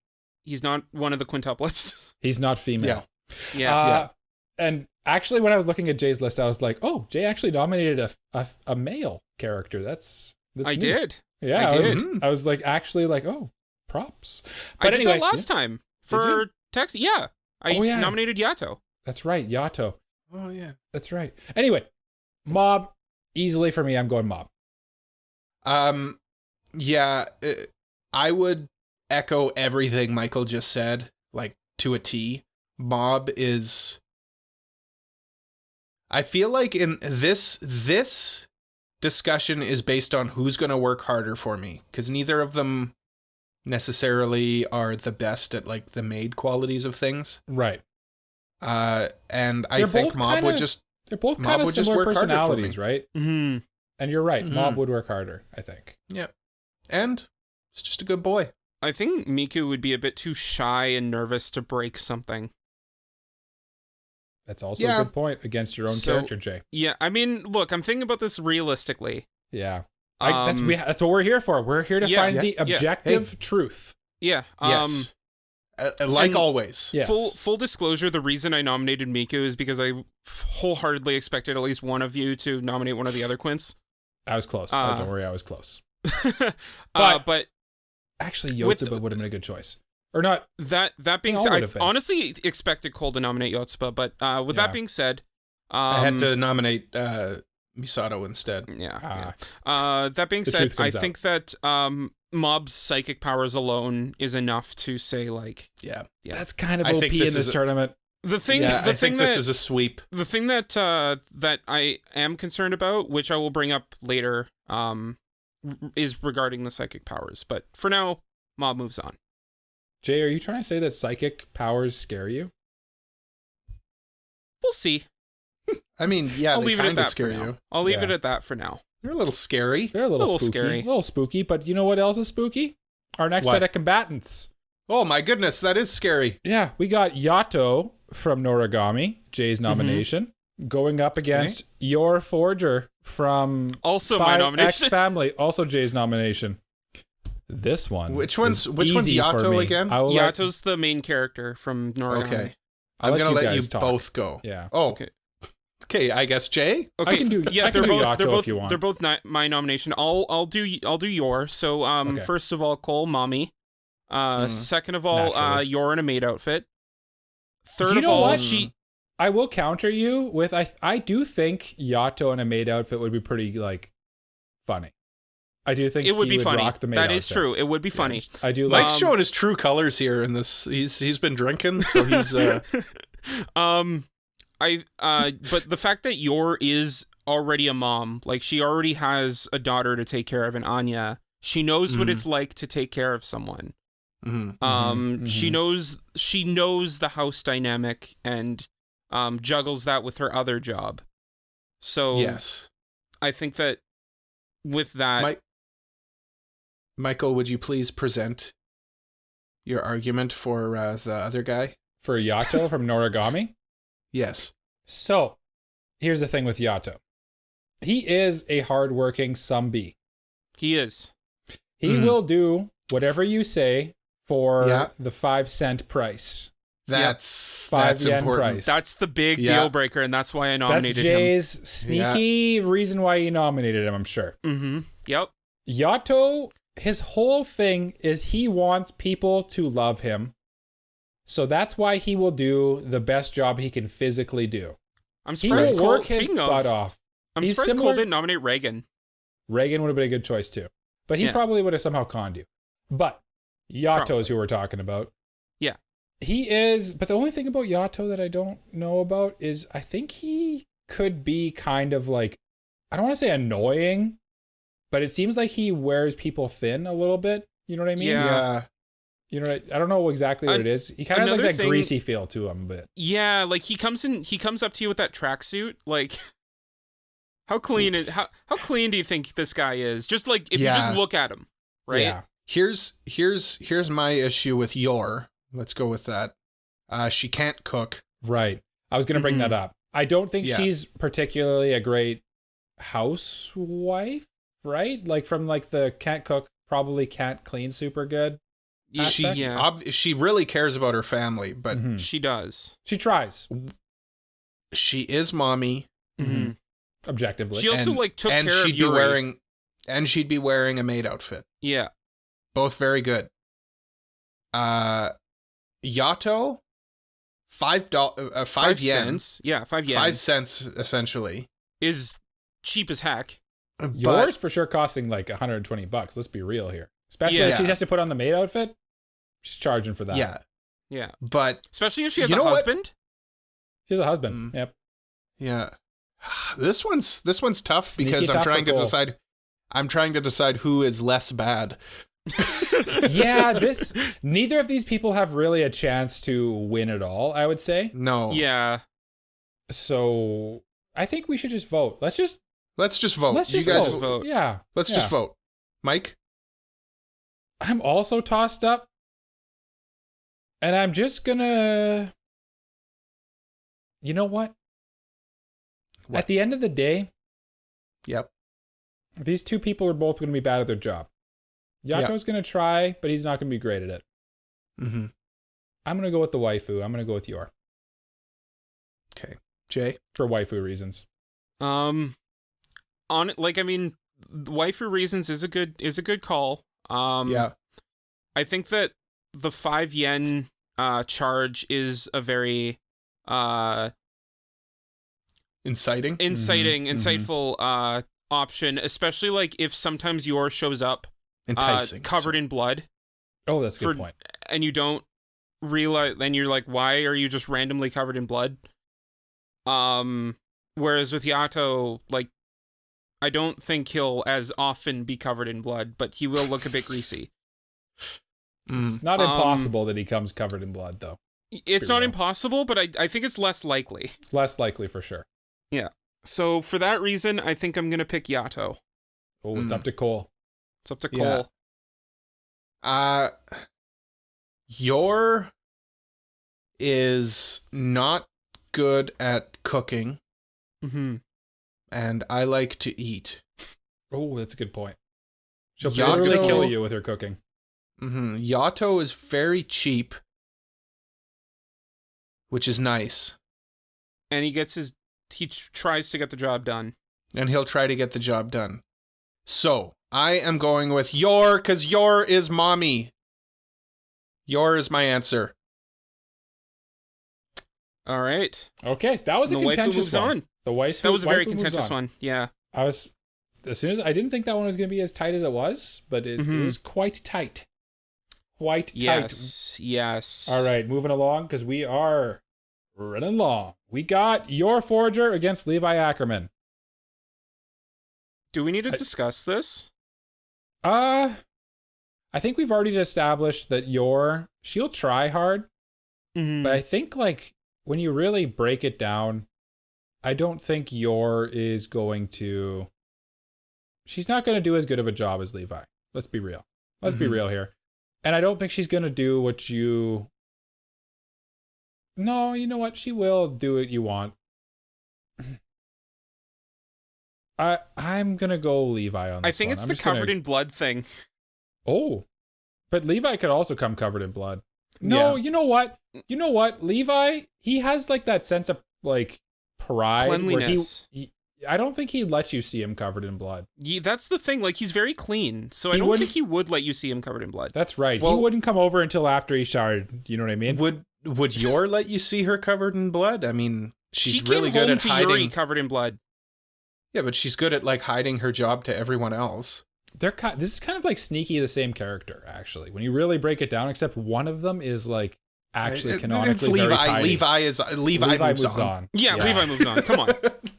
He's not one of the quintuplets. He's not female. Yeah. And actually, when I was looking at Jay's list, I was like, oh, Jay actually nominated a male character. That's I neat. Did. Yeah, I was oh, props. But I did that last time for text. Yeah. I nominated Yato. That's right, Yato. Oh, yeah. That's right. Anyway, Mob, easily for me, I'm going Mob. Yeah, I would echo everything Michael just said, to a T. Mob is... I feel like in this discussion is based on who's going to work harder for me, because neither of them necessarily are the best at the maid qualities of things. Right. And I think Mob would just... They're both kind of similar personalities, right? Mm-hmm. And you're right. Mm-hmm. Mob would work harder, I think. Yeah. And it's just a good boy. I think Miku would be a bit too shy and nervous to break something. That's also a good point against your own character, Jay. Yeah, I mean, look, I'm thinking about this realistically. Yeah. That's what we're here for. We're here to find the objective truth. Yeah. Yes. Always. Yes. Full disclosure, the reason I nominated Miku is because I wholeheartedly expected at least one of you to nominate one of the other quints. I was close. Don't worry, I was close. But actually, Yotsuba would have been a good choice. Or not. That being said, I honestly expected Cole to nominate Yotsuba, but with that being said... I had to nominate Misato instead. Yeah. That being said, I think that Mob's psychic powers alone is enough to say, that's kind of OP in this tournament. I think this is a sweep. The thing that that I am concerned about, which I will bring up later, is regarding the psychic powers. But for now, Mob moves on. Jay, are you trying to say that psychic powers scare you? We'll see. I mean, yeah, I'll they leave it at kind of that scare for now. you. I'll leave it at that for now. They're a little scary. They're a little spooky. scary. A little spooky, but you know what else is spooky? Our next set of combatants. Oh my goodness, that is scary. Yeah, we got Yato from Noragami, Jay's nomination, going up against Yor Forger from also my nomination. X Family, also Jay's nomination. This one. Which one's Yato again? Yato's the main character from Noragami. Okay. I'm going to let you talk. both go. Yeah. Oh. Okay, I guess Jay? Okay. I can do Yato if you want. They're both my nomination. I'll do Yor. So first of all, Cole Mommy. Second of all, Yor in a maid outfit. Third of all, I will counter you with I do think Yato in a maid outfit would be pretty funny. I do think it would be funny. Rock the maid that outfit. Is true. It would be funny. I do. Mike's showing his true colors here in this. He's been drinking, so he's. But the fact that Yor is already a mom, like she already has a daughter to take care of in Anya. She knows what it's like to take care of someone. She knows the house dynamic and juggles that with her other job. So yes, I think that with that, Michael, would you please present your argument for the other guy? For Yato from Noragami? Yes. So, here's the thing with Yato. He is a hardworking sumbee. He is. He will do whatever you say for the 5-cent price. That's yen important. Price. That's the big deal breaker, and that's why I nominated him. That's Jay's sneaky reason why he nominated him, I'm sure. Yep. Yato, his whole thing is he wants people to love him. So that's why he will do the best job he can physically do. I'm surprised he will work his butt off. I'm surprised Cole didn't nominate Reagan. Reagan would have been a good choice too. But he probably would have somehow conned you. But Yato is who we're talking about. Yeah. He is, but the only thing about Yato that I don't know about is I think he could be kind of like, I don't want to say annoying, but it seems like he wears people thin a little bit. You know what I mean? Yeah. You know, I don't know exactly what it is. He kind of has like that greasy feel to him, but yeah, like he comes up to you with that tracksuit. Like, how clean do you think this guy is? Just like if you just look at him, right? Yeah. Here's my issue with Yor. Let's go with that. She can't cook. Right. I was gonna bring that up. I don't think she's particularly a great housewife, right? Like from like the can't cook, probably can't clean super good. She really cares about her family, but she does. She tries. She is mommy. Objectively. She also took care of Yuri. And she'd be wearing a maid outfit. Yeah. Both very good. Yato, $5 yen. Yeah, 5 yen. 5 cents essentially. Is cheap as heck. Yours for sure costing like $120. Let's be real here. Especially if she has to put on the maid outfit. She's charging for that. Yeah. Yeah. But especially if she has a husband. She has a husband. Yep. Yeah. This one's tough because I'm trying to decide who is less bad. Yeah, neither of these people have really a chance to win it all, I would say. No. Yeah. So I think we should just vote. Let's just vote. Let's just vote. Yeah. Let's just vote. Mike? I'm also tossed up. And I'm just gonna... You know what? At the end of the day... Yep. These two people are both going to be bad at their job. Yato's going to try, but he's not going to be great at it. Mm-hmm. I'm going to go with the waifu. I'm going to go with Yor. Okay. Jay? For waifu reasons. Waifu reasons is a good call. Yeah. I think that the 5 yen charge is a very insightful option, especially like if sometimes Yor shows up covered in blood. Oh, that's a good point. And you don't realize, then you're like, why are you just randomly covered in blood? Whereas with Yato, like, I don't think he'll as often be covered in blood, but he will look a bit greasy. It's not impossible that he comes covered in blood, though. It's not impossible, but I think it's less likely. Less likely for sure. Yeah. So for that reason, I think I'm going to pick Yato. Oh, it's up to Cole. It's up to Cole. Yor is not good at cooking. Mm-hmm. And I like to eat. Oh, that's a good point. She'll literally kill you with her cooking. Mm-hmm. Yato is very cheap, which is nice. And he tries to get the job done. And he'll try to get the job done. So, I am going with Yor, because Yor is mommy. Yor is my answer. All right. Okay, that was a contentious one. The waifu, that was a very contentious one. Yeah. I didn't think that one was going to be as tight as it was, but it was quite tight. Quite tight. Yes. All right, moving along because we are running along. We got Yor Forger against Levi Ackerman. Do we need to discuss this? I think we've already established that she'll try hard, but I think like when you really break it down, I don't think Yor is going to. She's not going to do as good of a job as Levi. Let's be real. Let's be real here. And I don't think she's going to do what you. No, you know what? She will do what you want. I'm going to go Levi on this I think one. it's the covered in blood thing. Oh, but Levi could also come covered in blood. No, you know what? Levi, he has like that sense of like pride. Cleanliness. Where I don't think he'd let you see him covered in blood. Yeah, that's the thing. Like, he's very clean, so I don't think he would let you see him covered in blood. That's right. Well, he wouldn't come over until after he showered. You know what I mean? Would Yor let you see her covered in blood? I mean, she really came good home at to hiding. Yuri covered in blood. Yeah, but she's good at like hiding her job to everyone else. This is kind of like sneaky the same character, actually. When you really break it down, except one of them is like actually canonically it's Levi. very tidy. Levi moves on. Yeah, Levi moves on. Come on.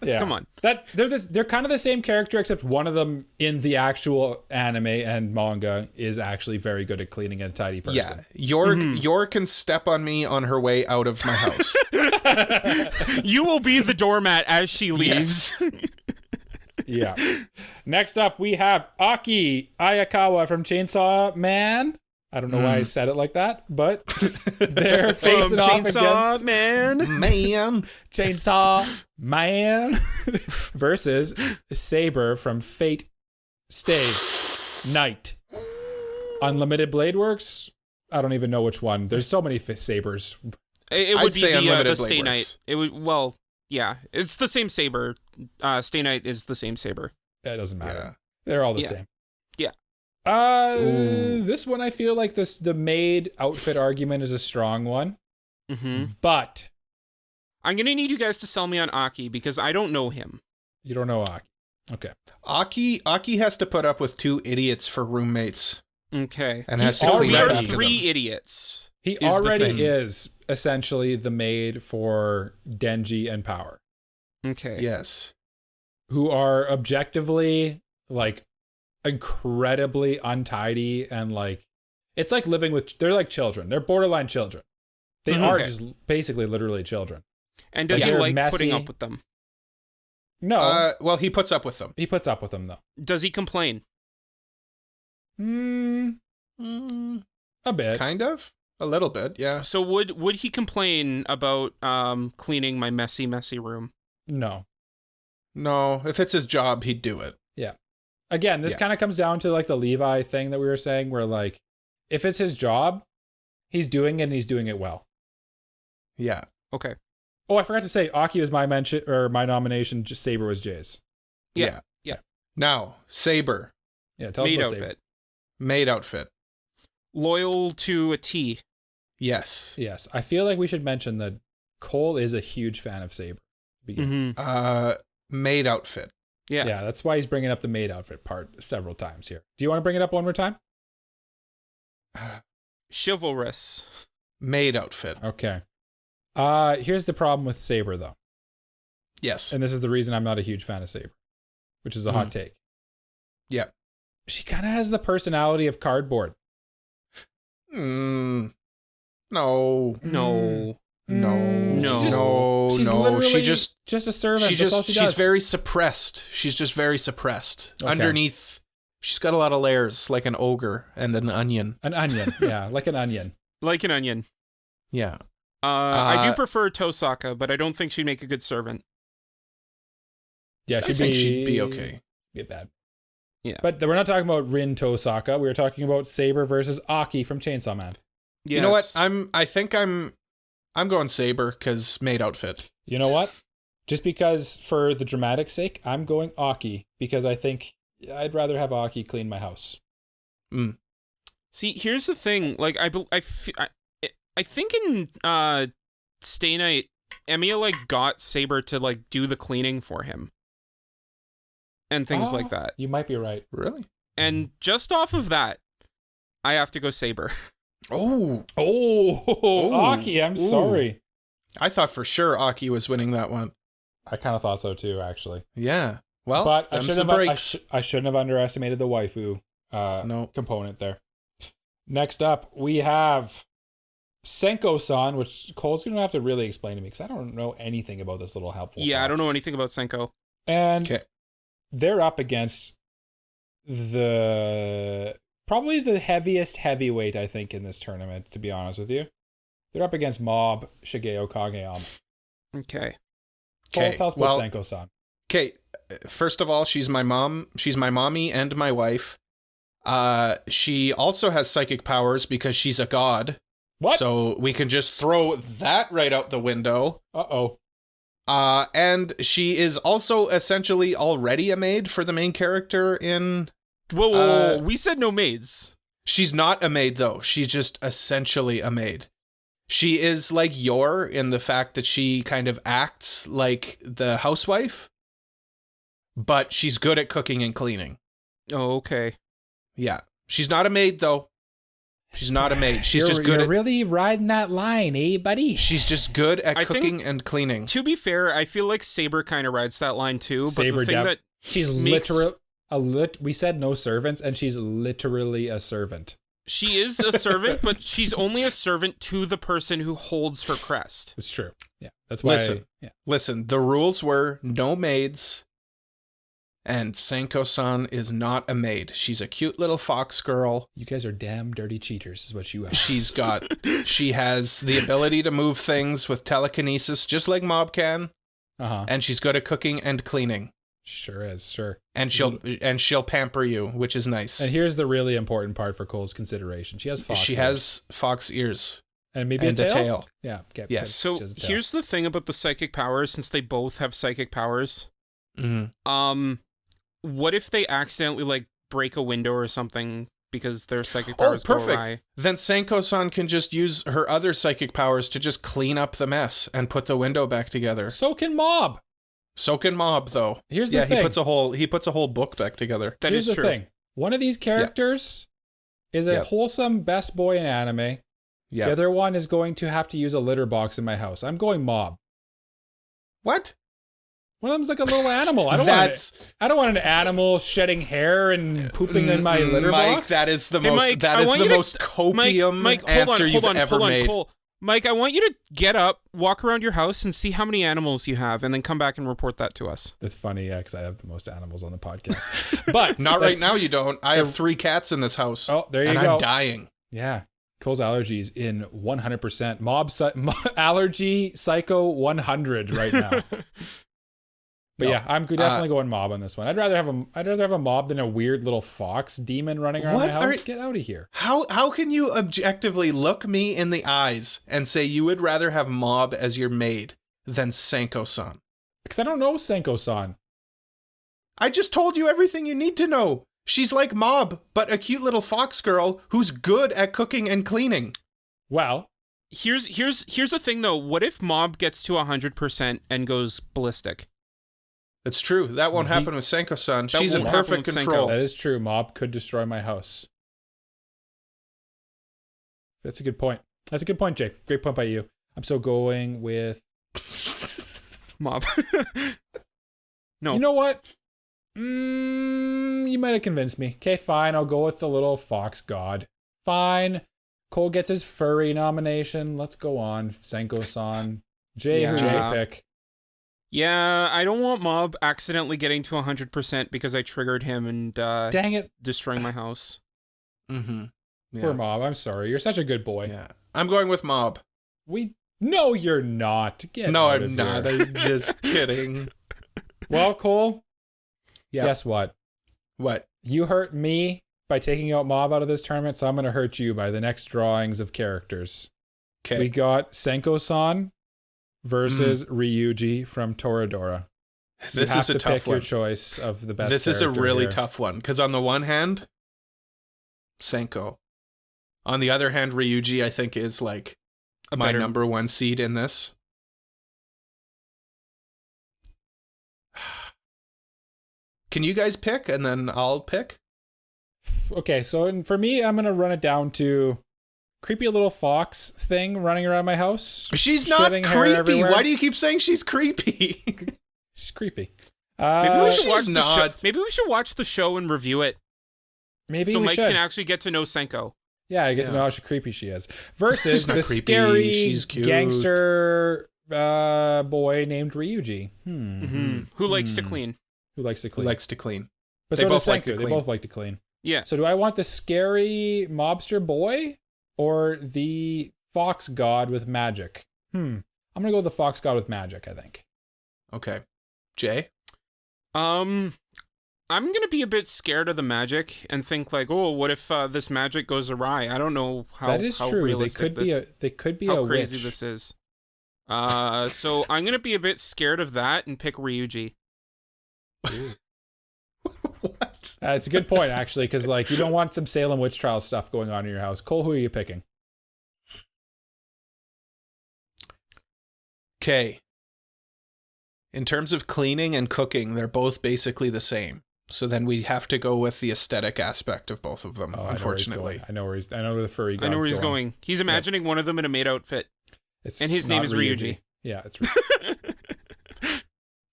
Yeah. Come on. They're kind of the same character, except one of them in the actual anime and manga is actually very good at cleaning and tidy person. Yeah. Yor can step on me on her way out of my house. You will be the doormat as she leaves. Yes. Yeah. Next up, we have Aki Hayakawa from Chainsaw Man. I don't know why I said it like that, but they're facing off against Chainsaw Man. Chainsaw Man versus Saber from Fate Stay Night. Unlimited Blade Works. I don't even know which one. There's so many Sabers. It would be the Stay Night. It would. Well, yeah, it's the same Saber. Stay Night is the same Saber. That doesn't matter. Yeah. They're all the same. Yeah. This one I feel like the Maid outfit argument is a strong one. But I'm gonna need you guys to sell me on Aki because I don't know him. You don't know Aki. Okay. Aki has to put up with two idiots for roommates. Okay. And has to clean up after three them. Idiots. He already is essentially the Maid for Denji and Power. Okay. Yes. Who are objectively like incredibly untidy and like it's like living with they're like children. They're borderline children. They are just basically literally children. And does he like putting up with them? No. Well, he puts up with them. He puts up with them though. Does he complain? A bit. Kind of. A little bit, yeah. So would he complain about cleaning my messy room? No. No, if it's his job, he'd do it. Yeah. Again, this kind of comes down to like the Levi thing that we were saying where like if it's his job, he's doing it and he's doing it well. Yeah. Okay. Oh, I forgot to say Aki was my mention or my nomination, just Saber was Jay's. Yeah. Now, Saber. Yeah, tell us about Saber. Maid outfit. Loyal to a T. Yes. Yes. I feel like we should mention that Cole is a huge fan of Saber. Maid outfit. Yeah. Yeah, that's why he's bringing up the maid outfit part several times here. Do you want to bring it up one more time? Chivalrous. Maid outfit. Okay. Here's the problem with Saber though. Yes. And this is the reason I'm not a huge fan of Saber, which is a hot take. Yeah. She kind of has the personality of cardboard. Not No. She's literally just a servant. She's very suppressed. She's just very suppressed. Okay. Underneath, she's got a lot of layers, like an ogre and an onion. An onion, yeah, like an onion. Like an onion. Yeah. I do prefer Tosaka, but I don't think she'd make a good servant. Yeah, I think she'd be okay. Get bad. Yeah. But we're not talking about Rin Tosaka. We were talking about Saber versus Aki from Chainsaw Man. Yes. You know what? I think I'm going Saber because Maid outfit. You know what? Just because for the dramatic sake, I'm going Aki because I think I'd rather have Aki clean my house. See, here's the thing. Like, I think in Stay Night, Emiya like got Saber to like do the cleaning for him. And things like that. You might be right. Really? And just off of that, I have to go Saber. Oh, Aki, I'm sorry. I thought for sure Aki was winning that one. I kind of thought so too, actually. Yeah. Well, but I shouldn't have underestimated the waifu component there. Next up, we have Senko-san, which Cole's going to have to really explain to me because I don't know anything about this little helpful Yeah, box. I don't know anything about Senko. And they're up against probably the heaviest heavyweight, I think, in this tournament, to be honest with you. They're up against Mob Shigeo Kageyama. Okay. Cole, tell us about Senko-san. Okay, first of all, she's my mom. She's my mommy and my wife. She also has psychic powers because she's a god. What? So we can just throw that right out the window. Uh-oh. And she is also essentially already a maid for the main character in... Whoa, we said no maids. She's not a maid, though. She's just essentially a maid. She is like Yor in the fact that she kind of acts like the housewife, but she's good at cooking and cleaning. Oh, okay. Yeah. She's not a maid, though. She's not a maid. She's just good You're really riding that line, eh, buddy? She's just good at cooking and cleaning. To be fair, I feel like Saber kind of rides that line too. Saber, but the thing that she's literally we said no servants, and she's literally a servant. She is a servant, but she's only a servant to the person who holds her crest. It's true. Yeah, that's why. Listen. The rules were no maids. And Senko-san is not a maid. She's a cute little fox girl. You guys are damn dirty cheaters, is what you are. She has the ability to move things with telekinesis, just like Mob can. And she's good at cooking and cleaning. Sure is, sure. And she'll pamper you, which is nice. And here's the really important part for Cole's consideration. She has fox ears. She has fox ears. And maybe a tail? Yeah. Yes. So here's the thing about the psychic powers, since they both have psychic powers. Mm-hmm. What if they accidentally like break a window or something because their psychic powers go awry? Then Senko-san can just use her other psychic powers to just clean up the mess and put the window back together. So can Mob. Though. Here's the thing. He puts a whole book back together. Here's the thing. One of these characters is a wholesome best boy in anime. Yeah. The other one is going to have to use a litter box in my house. I'm going Mob. What? One of them's like a little animal. I don't want an animal shedding hair and pooping in my litter box. That is the most copium answer you've ever made. Mike, I want you to get up, walk around your house, and see how many animals you have, and then come back and report that to us. That's funny, because I have the most animals on the podcast. But not right now. You don't. I have 3 cats in this house. Oh, there you go. And I'm dying. Yeah. Cole's allergies in 100%. Mob allergy psycho 100 right now. But yeah, I'm definitely going Mob on this one. I'd rather have a Mob than a weird little fox demon running around my house. Get out of here. How can you objectively look me in the eyes and say you would rather have Mob as your maid than Senko-san? Because I don't know Senko-san. I just told you everything you need to know. She's like Mob, but a cute little fox girl who's good at cooking and cleaning. Well, here's the thing though. What if Mob gets to 100% and goes ballistic? It's true. That won't happen with Senko-san. She's in perfect control. That is true. Mob could destroy my house. That's a good point. That's a good point, Jake. Great point by you. I'm still going with Mob. No. You know what? You might have convinced me. Okay, fine. I'll go with the little fox god. Fine. Cole gets his furry nomination. Let's go on, Senko-san. Jay, who do you pick? Yeah, I don't want Mob accidentally getting to 100% because I triggered him and dang it, destroying my house. Mm-hmm. Yeah. Poor Mob. I'm sorry. You're such a good boy. Yeah, I'm going with Mob. No, you're not. No, I'm not. I'm just kidding. Well, Cole. Yeah. Guess what? What? You hurt me by taking out Mob out of this tournament, so I'm going to hurt you by the next drawings of characters. Okay. We got Senko-san versus Ryuuji from Toradora. This is a tough one. You have to pick your choice of the best. This is a really here. tough one because on the one hand, Senko. On the other hand, Ryuuji I think is like my number one seed in this. Can you guys pick and then I'll pick? Okay, so for me, I'm going to run it down to creepy little fox thing running around my house. She's not creepy. Why do you keep saying she's creepy? She's creepy. Maybe we should watch the show. Maybe we should watch the show and review it. Maybe so we Mike should. can actually get to know Senko. Yeah, I get to know how creepy she is. Versus the scary gangster boy named Ryuuji. Who likes to clean. Who likes to clean. Who likes to clean. But so does Senko. They both like to clean. Yeah. So do I want the scary mobster boy or the fox god with magic? I'm going to go with the fox god with magic, I think. Okay. Jay? I'm going to be a bit scared of the magic and think like, oh, what if this magic goes awry? I don't know how that is how true. realistic They could be how a crazy witch. this is. So I'm going to be a bit scared of that and pick Ryuuji. What? It's a good point, actually, because like you don't want some Salem witch trial stuff going on in your house. Cole, who are you picking? Okay. In terms of cleaning and cooking, they're both basically the same. So then we have to go with the aesthetic aspect of both of them, unfortunately. I know where the furry god's I know where he's going. He's imagining one of them in a maid outfit. And his name is Ryuuji. Yeah, it's Ryuuji.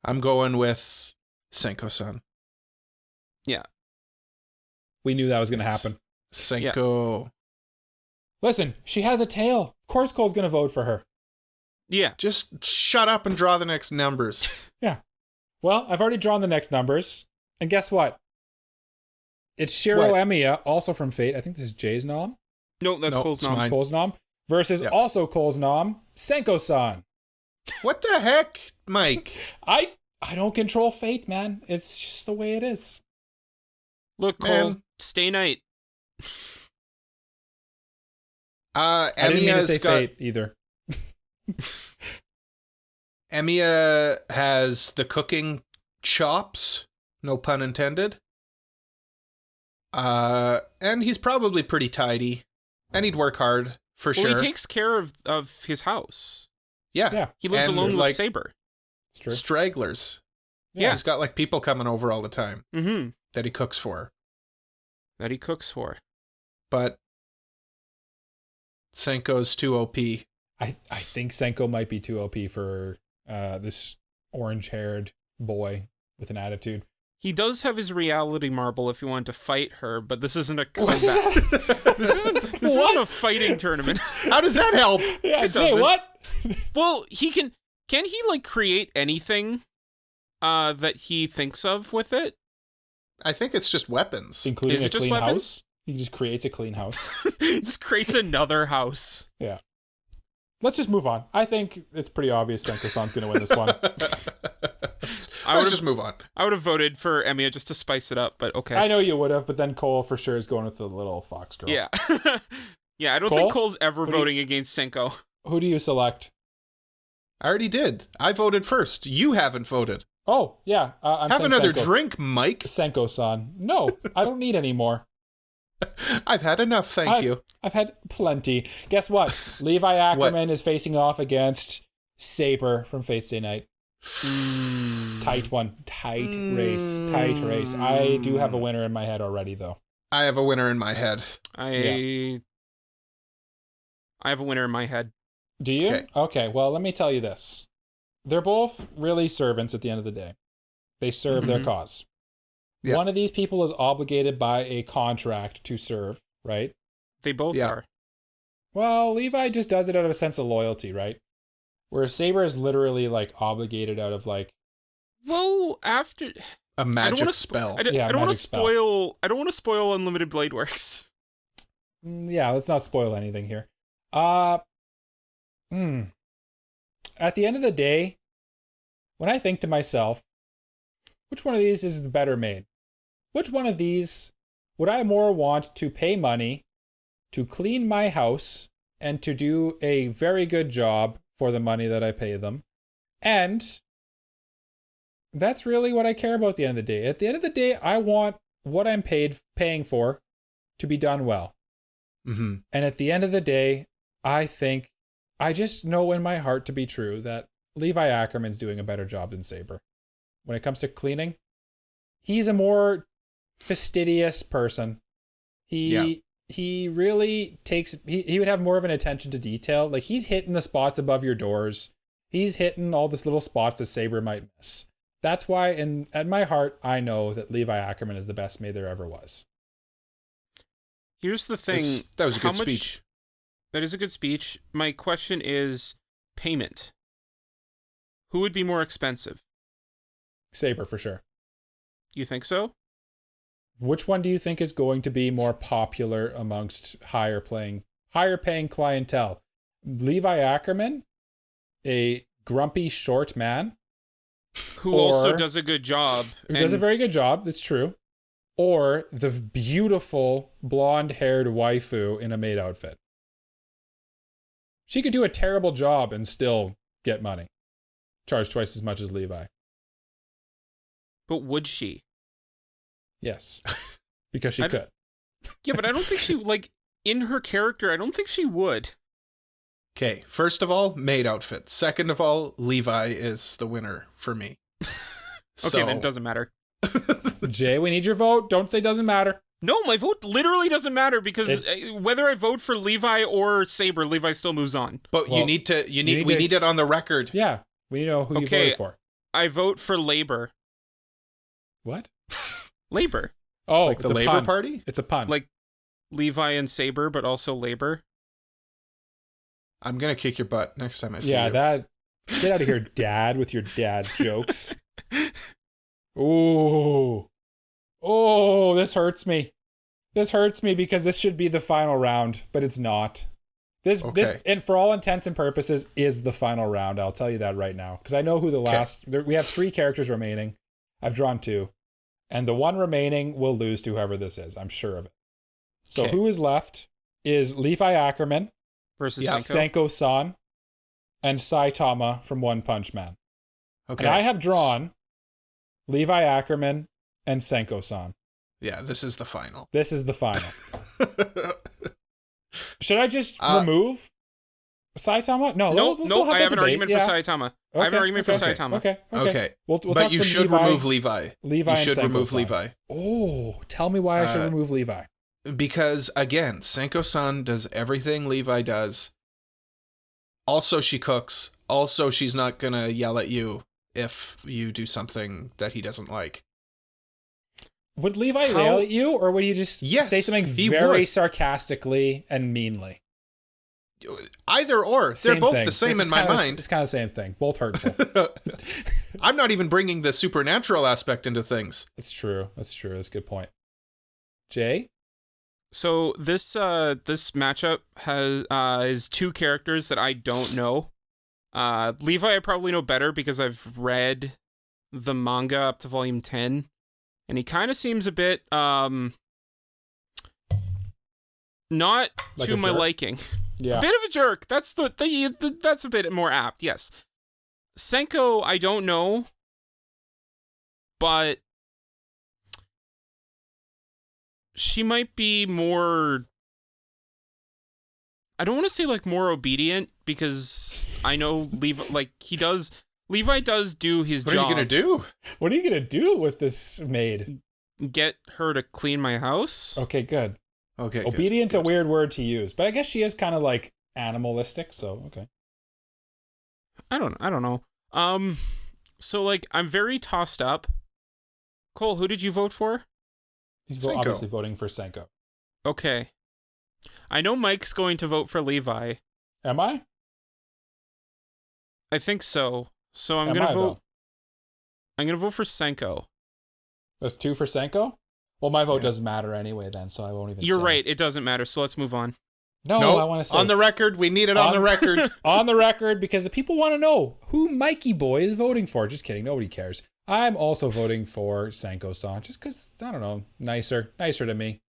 I'm going with Senko-san. Yeah. We knew that was going to happen. Senko. Yeah. Listen, she has a tail. Of course Cole's going to vote for her. Yeah. Just shut up and draw the next numbers. Yeah. Well, I've already drawn the next numbers. And guess what? It's Shiro Emiya, also from Fate. I think this is Jay's nom. No, that's Cole's nom. Mine. Cole's nom. Versus also Cole's nom, Senko-san. What the heck, Mike? I don't control fate, man. It's just the way it is. Look, Cole, stay night. I didn't mean to say fate either. Emiya has the cooking chops, no pun intended. And he's probably pretty tidy. And he'd work hard, for sure. Well, he takes care of his house. Yeah. He lives alone with Saber. It's true. Stragglers. Yeah. He's got like people coming over all the time that he cooks for. But Senko's too OP. I think Senko might be too OP for this orange-haired boy with an attitude. He does have his reality marble if you want to fight her, but this isn't a comeback. this isn't a fighting tournament. How does that help? Yeah, Jay, what? Well, can he like create anything that he thinks of with it? I think it's just weapons. Including a clean house? He just creates a clean house. He just creates another house. Yeah. Let's just move on. I think it's pretty obvious Senko-san's going to win this one. Let's just move on. I would have voted for Emiya just to spice it up, but okay. I know you would have, but then Cole for sure is going with the little fox girl. Yeah. Yeah, I don't think Cole's ever voting against Senko. Who do you select? I already did. I voted first. You haven't voted. Oh, yeah. I'm Have another Senko. drink, Mike. Senko-san. No, I don't need any more. I've had enough, thank you. I've had plenty. Guess what? Levi Ackerman is facing off against Saber from Fate Stay Night. Tight one. Tight race. I do have a winner in my head already, though. I have a winner in my head. I have a winner in my head. Do you? Okay, well, let me tell you this. They're both really servants at the end of the day. They serve their cause. Yeah. One of these people is obligated by a contract to serve, right? They both are. Well, Levi just does it out of a sense of loyalty, right? Whereas Saber is literally like obligated out of like. Well, after a magic spell. I don't want to spoil. I don't want to spoil Unlimited Blade Works. Yeah, let's not spoil anything here. At the end of the day, when I think to myself, which one of these is the better maid? Which one of these would I more want to pay money to clean my house and to do a very good job for the money that I pay them? And that's really what I care about at the end of the day. At the end of the day, I want what I'm paying for to be done well. Mm-hmm. And at the end of the day, I think I just know in my heart to be true that Levi Ackerman's doing a better job than Saber. When it comes to cleaning, he's a more fastidious person. He really takes, he would have more of an attention to detail. Like, he's hitting the spots above your doors. He's hitting all these little spots that Saber might miss. That's why, at my heart, I know that Levi Ackerman is the best maid there ever was. Here's the thing. That was a good speech. That is a good speech. My question is payment. Who would be more expensive? Saber, for sure. You think so? Which one do you think is going to be more popular amongst higher paying clientele? Levi Ackerman, a grumpy short man, who also does a good job. Who does a very good job, that's true. Or the beautiful blonde-haired waifu in a maid outfit. She could do a terrible job and still get money. Charge twice as much as Levi. But would she? Yes. Because she could. Yeah, but I don't think she, like, in her character, I don't think she would. Okay, first of all, maid outfit. Second of all, Levi is the winner for me. Okay, then it doesn't matter. Jay, we need your vote. Don't say doesn't matter. No, my vote literally doesn't matter because whether I vote for Levi or Saber, Levi still moves on. But we need it on the record. Yeah, we need to know who you voted for. I vote for Labor. What? Labor. Oh, like it's the a Labor pun. Party? It's a pun. Like Levi and Saber, but also Labor. I'm gonna kick your butt next time I see you. Yeah, that. Get out of here, Dad, with your dad jokes. Ooh. Oh, this hurts me. This hurts me because this should be the final round, but it's not. This, and for all intents and purposes, is the final round. I'll tell you that right now. Because I know who the last... We have 3 characters remaining. I've drawn 2. And the one remaining will lose to whoever this is. I'm sure of it. So who is left is Levi Ackerman versus Senko-san and Saitama from One Punch Man. Okay. And I have drawn Levi Ackerman and Senko-san. Yeah, this is the final. This is the final. Should I just remove Saitama? No, I have an argument for Saitama. Okay, I have an argument for Saitama. Okay. We'll but you should remove Levi. You should remove Levi. Oh, tell me why I should remove Levi. Because, again, Senko-san does everything Levi does. Also, she cooks. Also, she's not going to yell at you if you do something that he doesn't like. Would Levi yell at you, or would he just say something very sarcastically and meanly? Either or. They're both the same in my mind. It's kind of the same thing. Both hurtful. I'm not even bringing the supernatural aspect into things. That's true. That's a good point. Jay? So this matchup is 2 characters that I don't know. Levi I probably know better because I've read the manga up to volume 10. And he kind of seems a bit, not like to my liking. Yeah. A bit of a jerk. That's that's a bit more apt, yes. Senko, I don't know. But she might be more, I don't want to say like more obedient because I know Levi does do his job. What are you going to do? What are you going to do with this maid? Get her to clean my house. Okay, good. Okay. Obedience a weird word to use, but I guess she is kind of like animalistic, so okay. I don't know. So like I'm very tossed up. Cole, who did you vote for? He's obviously voting for Senko. Okay. I know Mike's going to vote for Levi. Am I? I think so. So I'm going to vote. I'm going to vote for Senko. That's 2 for Senko? Well, my vote doesn't matter anyway then, so I won't even You're say. right. It doesn't matter. So let's move on. No, I want to say. On the record. We need it on the record. On the record, because the people want to know who Mikey Boy is voting for. Just kidding. Nobody cares. I'm also voting for Senko-san, just because, I don't know, nicer to me.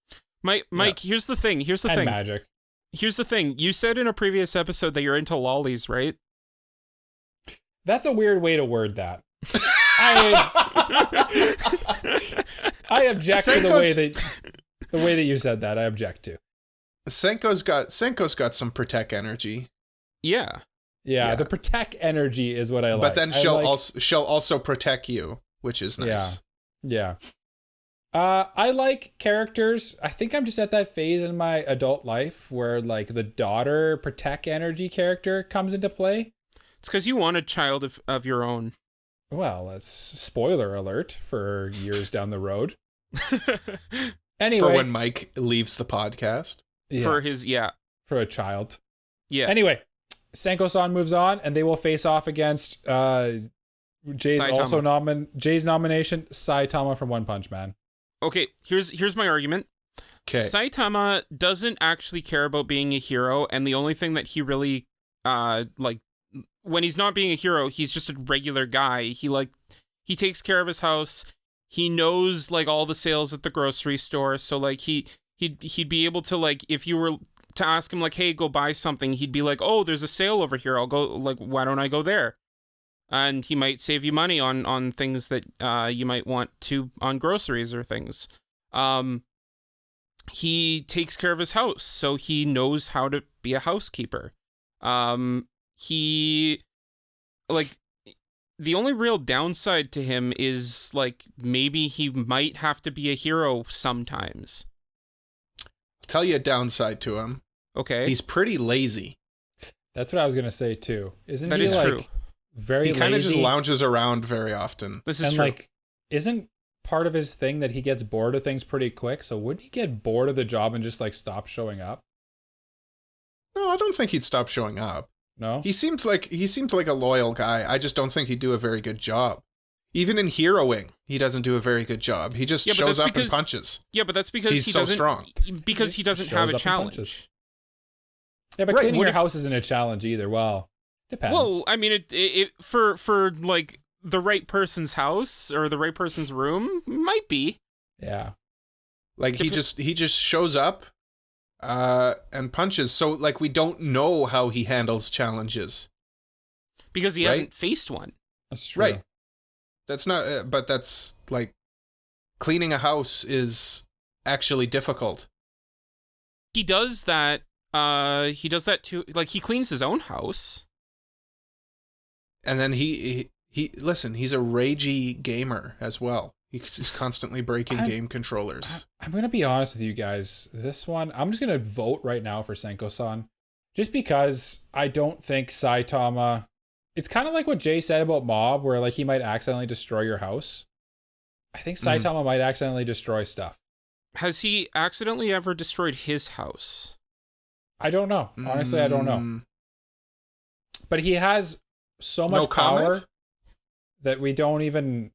Mike, here's the thing. Here's the and thing. Magic. Here's the thing. You said in a previous episode that you're into lollies, right? That's a weird way to word that. I object to the way that you said that. I object to. Senko's got some protect energy. Yeah. Yeah, the protect energy is what I like. But then she'll also protect you, which is nice. Yeah. I like characters. I think I'm just at that phase in my adult life where like the daughter protect energy character comes into play. It's because you want a child of your own. Well, that's spoiler alert for years down the road. Anyway, for when Mike leaves the podcast. For a child. Yeah. Anyway, Senko-san moves on, and they will face off against Jay's nomination, Saitama from One Punch Man. Okay, here's my argument. Okay. Saitama doesn't actually care about being a hero, and the only thing that he really when he's not being a hero, he's just a regular guy. He takes care of his house. He knows like all the sales at the grocery store, so like he'd be able to, like, if you were to ask him like, hey, go buy something, he'd be like, oh, there's a sale over here, I'll go, like, why don't I go there? And he might save you money on things that you might want to, on groceries or things. He takes care of his house, so he knows how to be a housekeeper. He, like, the only real downside to him is, like, maybe he might have to be a hero sometimes. I'll tell you a downside to him. Okay. He's pretty lazy. That's what I was going to say, too. Isn't that he, is like, true. very lazy? He kind of just lounges around very often. This is and, true. like, isn't part of his thing that he gets bored of things pretty quick? So wouldn't he get bored of the job and just, like, stop showing up? No, I don't think he'd stop showing up. No? He seemed like a loyal guy. I just don't think he'd do a very good job. Even in heroing, he doesn't do a very good job. He just shows up and punches. Yeah, but that's because he's he so doesn't, strong. Because he doesn't have a challenge. Yeah, but cleaning your house isn't a challenge either. Well, depends. Well, I mean, it for like the right person's house or the right person's room might be. Yeah. Like he just shows up and punches. So like we don't know how he handles challenges. Because he hasn't faced one. That's true. Right. That's not but that's like cleaning a house is actually difficult. He does that too. Like he cleans his own house. And then he listen, he's a ragey gamer as well. He's constantly breaking game controllers. I'm going to be honest with you guys. This one, I'm just going to vote right now for Senko-san. Just because I don't think Saitama... It's kind of like what Jay said about Mob, where like he might accidentally destroy your house. I think Saitama might accidentally destroy stuff. Has he accidentally ever destroyed his house? I don't know. Honestly, I don't know. But he has so much power that we don't even...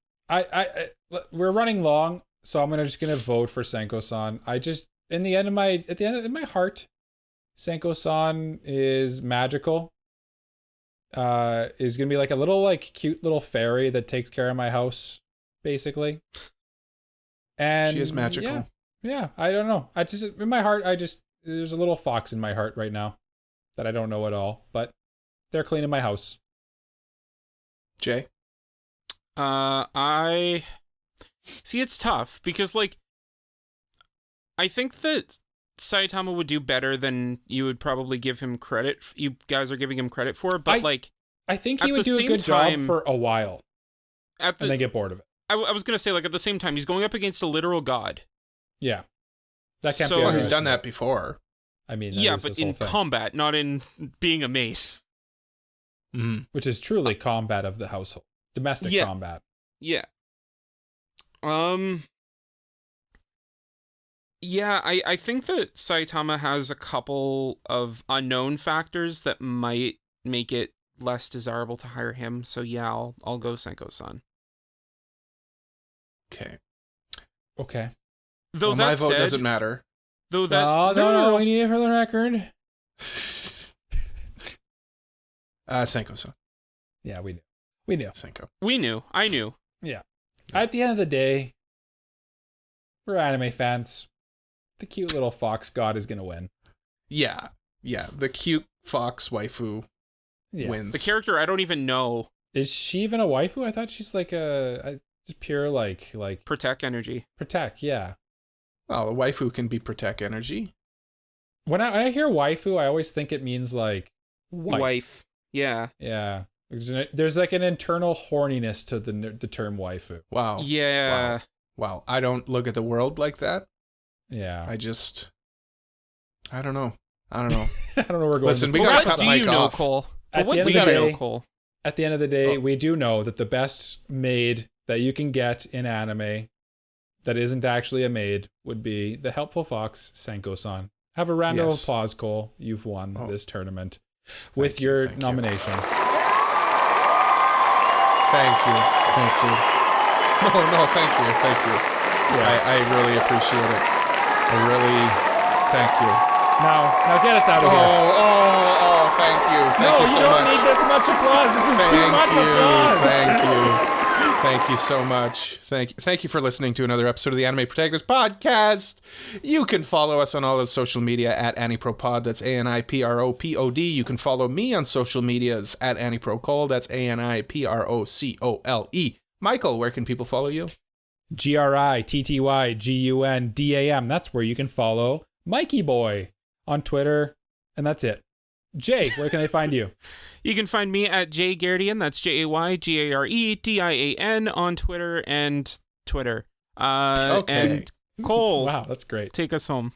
we're running long, so I'm just gonna vote for Senko-san. At the end of my heart, Senko-san is magical. Is gonna be like a little like cute little fairy that takes care of my house, basically. And she is magical. Yeah. I don't know. In my heart, there's a little fox in my heart right now that I don't know at all, but they're cleaning my house. Jay? I see, it's tough because like I think that Saitama would do better than you would probably give him credit. You guys are giving him credit for, but I think he would do a good job for a while and then get bored of it. I was gonna say, like, at the same time, he's going up against a literal god. Yeah, that can't be. Well, he's done that before. I mean, yeah, but in combat, not in being a mate. Mm-hmm. Which is truly combat of the household, domestic combat. Yeah. Yeah, I think that Saitama has a couple of unknown factors that might make it less desirable to hire him. So yeah, I'll go Senko-san. Okay. Though well, my vote doesn't matter. Though that no, we need it for the record. Senko-san. Yeah, we knew. Senko. I knew. Yeah. At the end of the day, we're anime fans. The cute little fox god is gonna win. Yeah. The cute fox waifu wins. The character I don't even know. Is she even a waifu? I thought she's like a just pure like Protect energy. Protect, yeah. Well, a waifu can be protect energy. When I hear waifu, I always think it means like wife. Yeah. Yeah. There's like an internal horniness to the term waifu. Wow. Yeah. Wow. I don't look at the world like that. Yeah. I don't know. I don't know where we're going. Listen, we gotta cut Mike off. Cole? What do you know, Cole? At the end of the day, we do know that the best maid that you can get in anime that isn't actually a maid would be the helpful fox, Senko-san. Have a round of applause, Cole. You've won this tournament with your nomination. Thank you. No, thank you. Yeah. I really appreciate it. Thank you. Now get us out of here. Oh, thank you. Thank you so much. No, you don't need this much applause. This is too much applause. Thank you so much. Thank you for listening to another episode of the Anime Protagonist Podcast. You can follow us on all of social media at AniProPod. That's ANIPROPOD. You can follow me on social medias at AniProCole. That's ANIPROCOLE. Michael, where can people follow you? GRITTYGUNDAM. That's where you can follow Mikey Boy on Twitter, and that's it. Jay, where can they find you? You can find me at JayGaredian. That's JayGaredian on Twitter and Twitter. And Cole, wow, that's great. Take us home.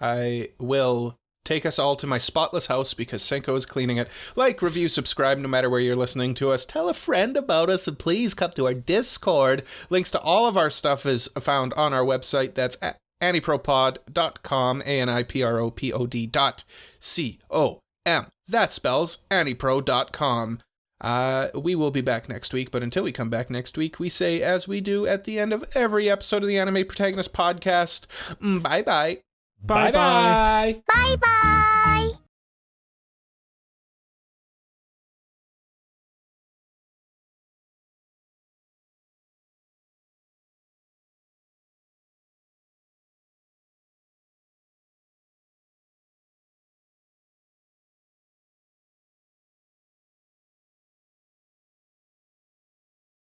I will take us all to my spotless house because Senko is cleaning it. Like, review, subscribe, no matter where you're listening to us. Tell a friend about us, and please come to our Discord. Links to all of our stuff is found on our website. That's at AniProPod.com, ANIPROPOD.com. That spells AniPro.com. We will be back next week, but until we come back next week, we say, as we do at the end of every episode of the Anime Protagonist Podcast, bye-bye. Bye-bye. Bye-bye.